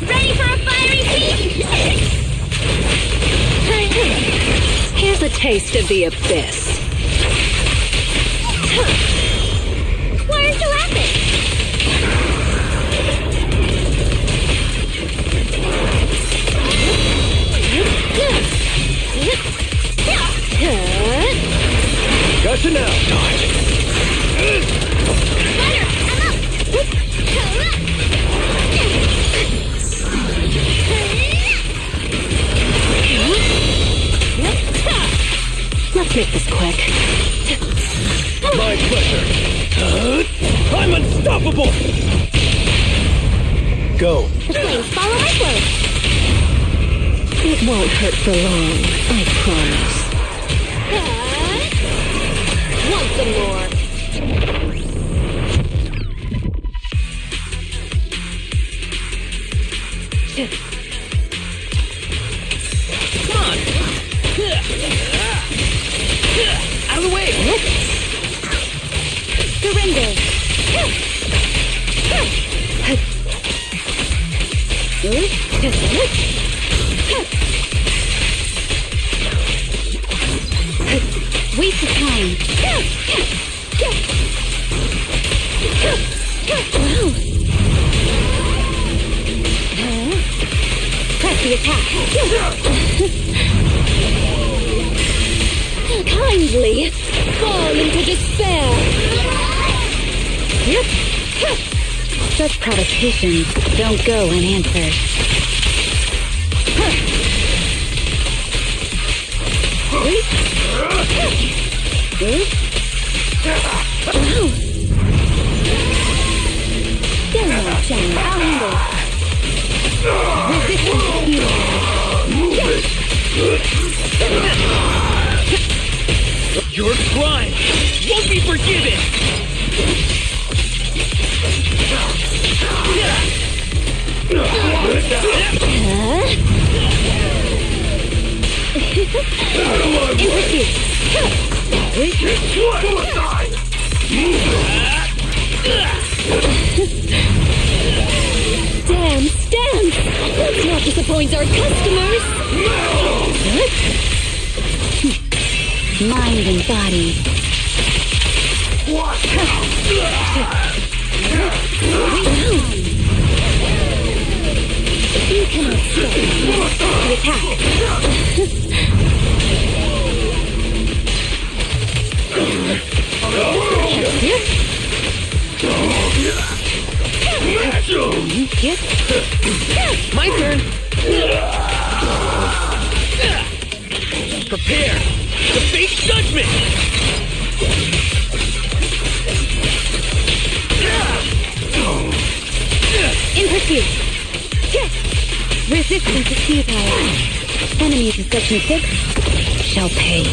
Ready for a fiery feast? Here's a taste of the abyss. Why aren't you laughing? Gotcha now! Gunner, I'm up! Let's make this quick. My pleasure. I'm unstoppable! Go. The flames follow my flow. It won't hurt for long, I promise. Want some more? Come on! Out of the way! Surrender. Waste of time. Press the attack. Kindly fall into despair. Such provocations don't go unanswered. I'll handle it. Resistance. Your crime won't be forgiven! In pursuit. Stand! Let's not disappoint our customers! Mind and body. You cannot stop the attack. My turn! Prepare to face judgment! In pursuit. Resistance is futile. Enemies in Section 6 shall pay.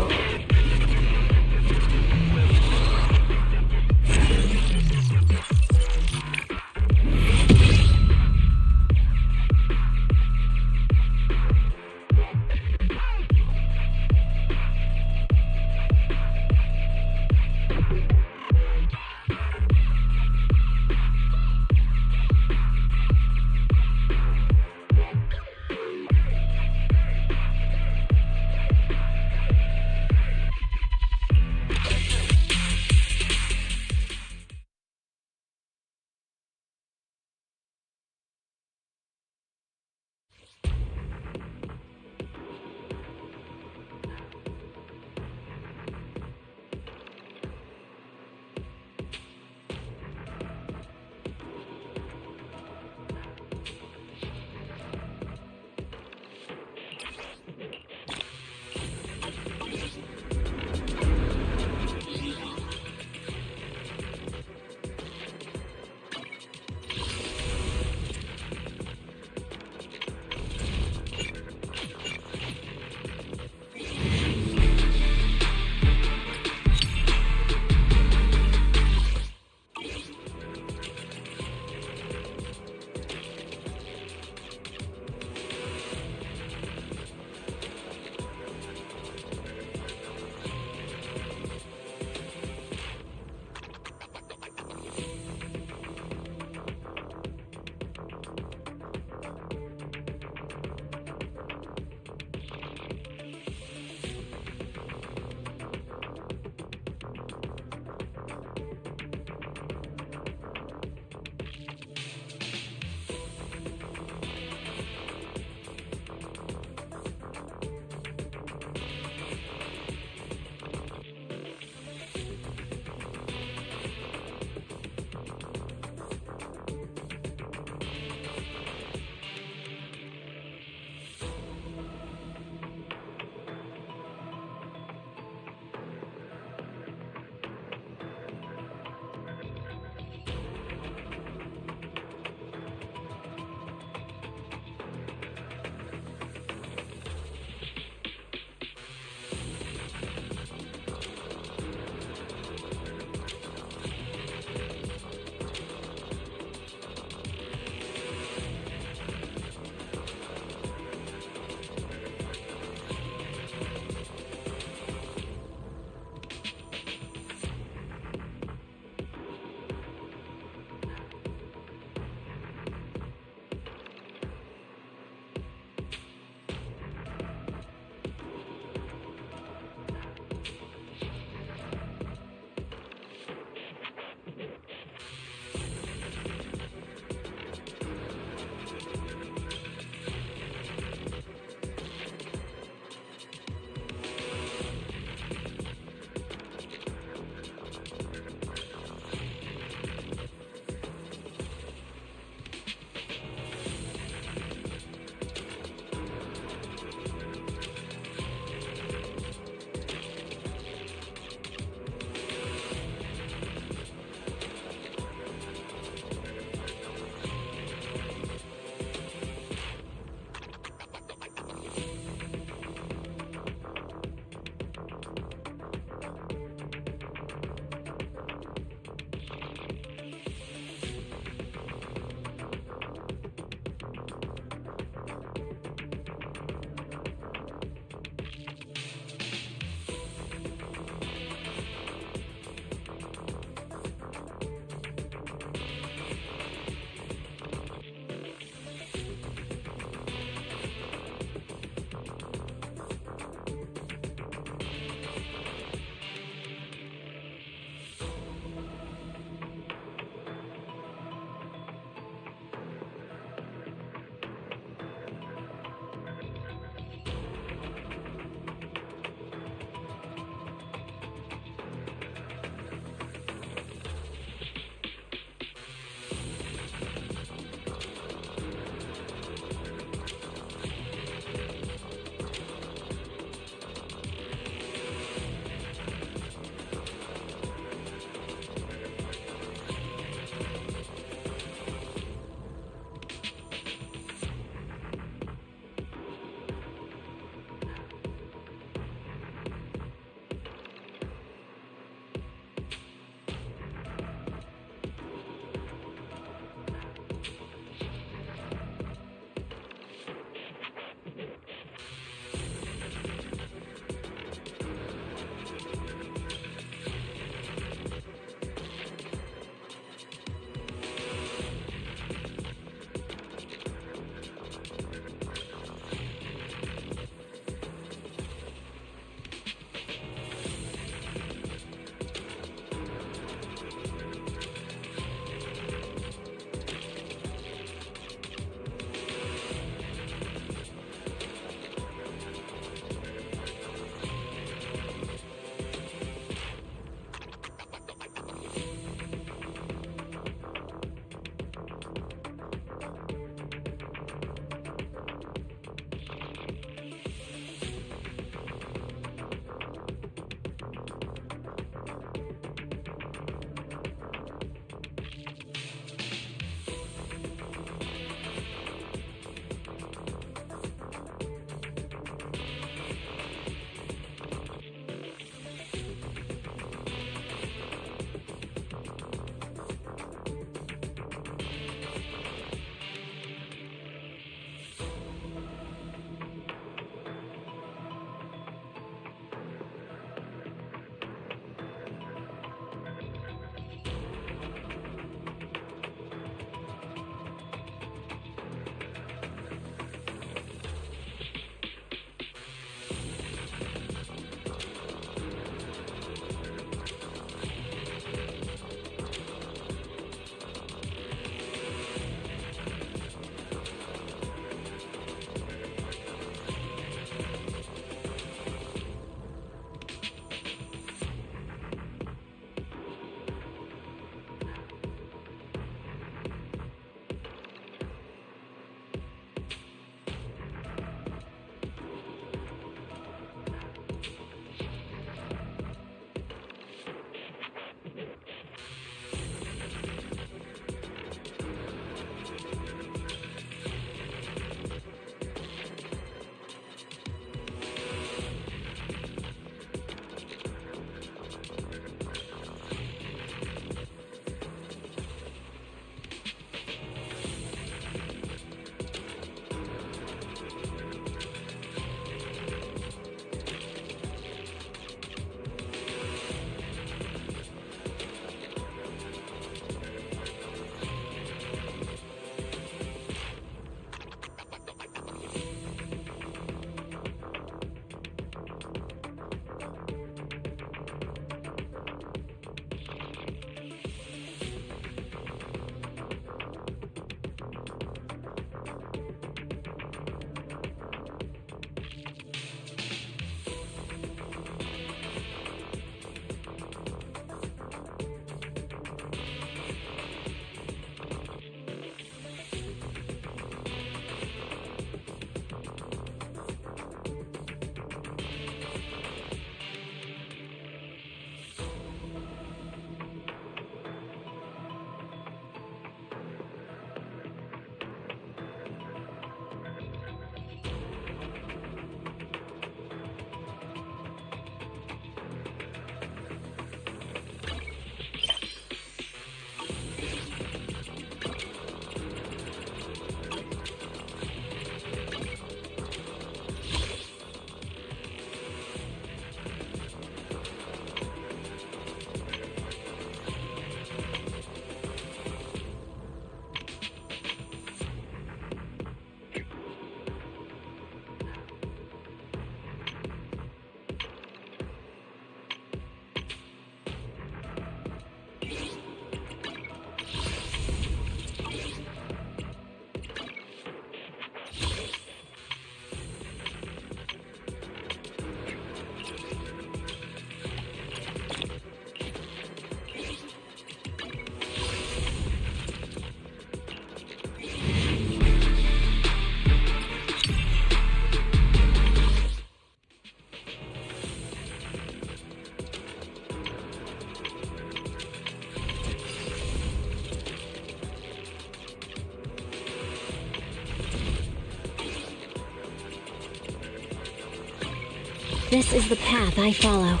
This is the path I follow.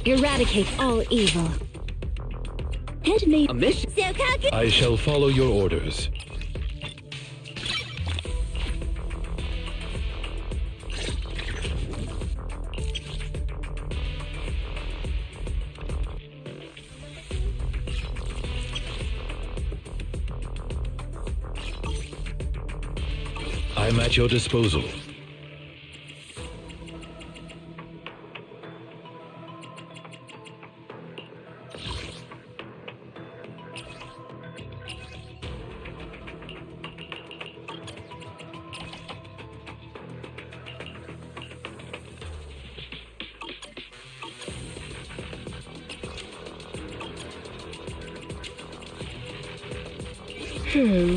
Eradicate all evil. Head me A mission? So cocky. I shall follow your orders. I'm at your disposal.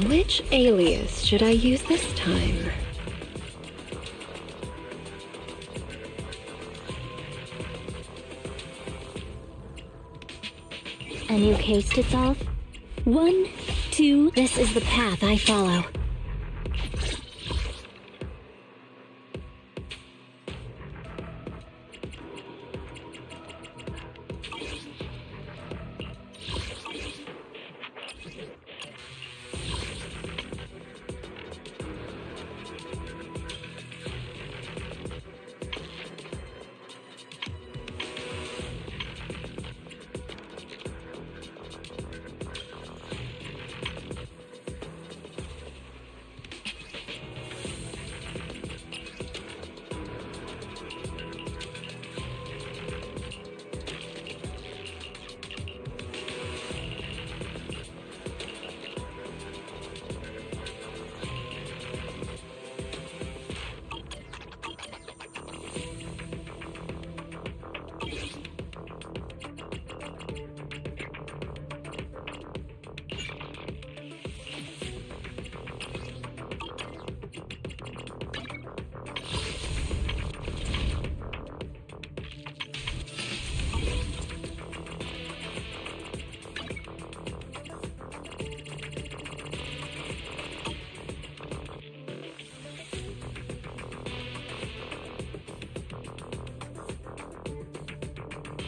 Which alias should I use this time? A new case to solve? 1, 2. This is the path I follow.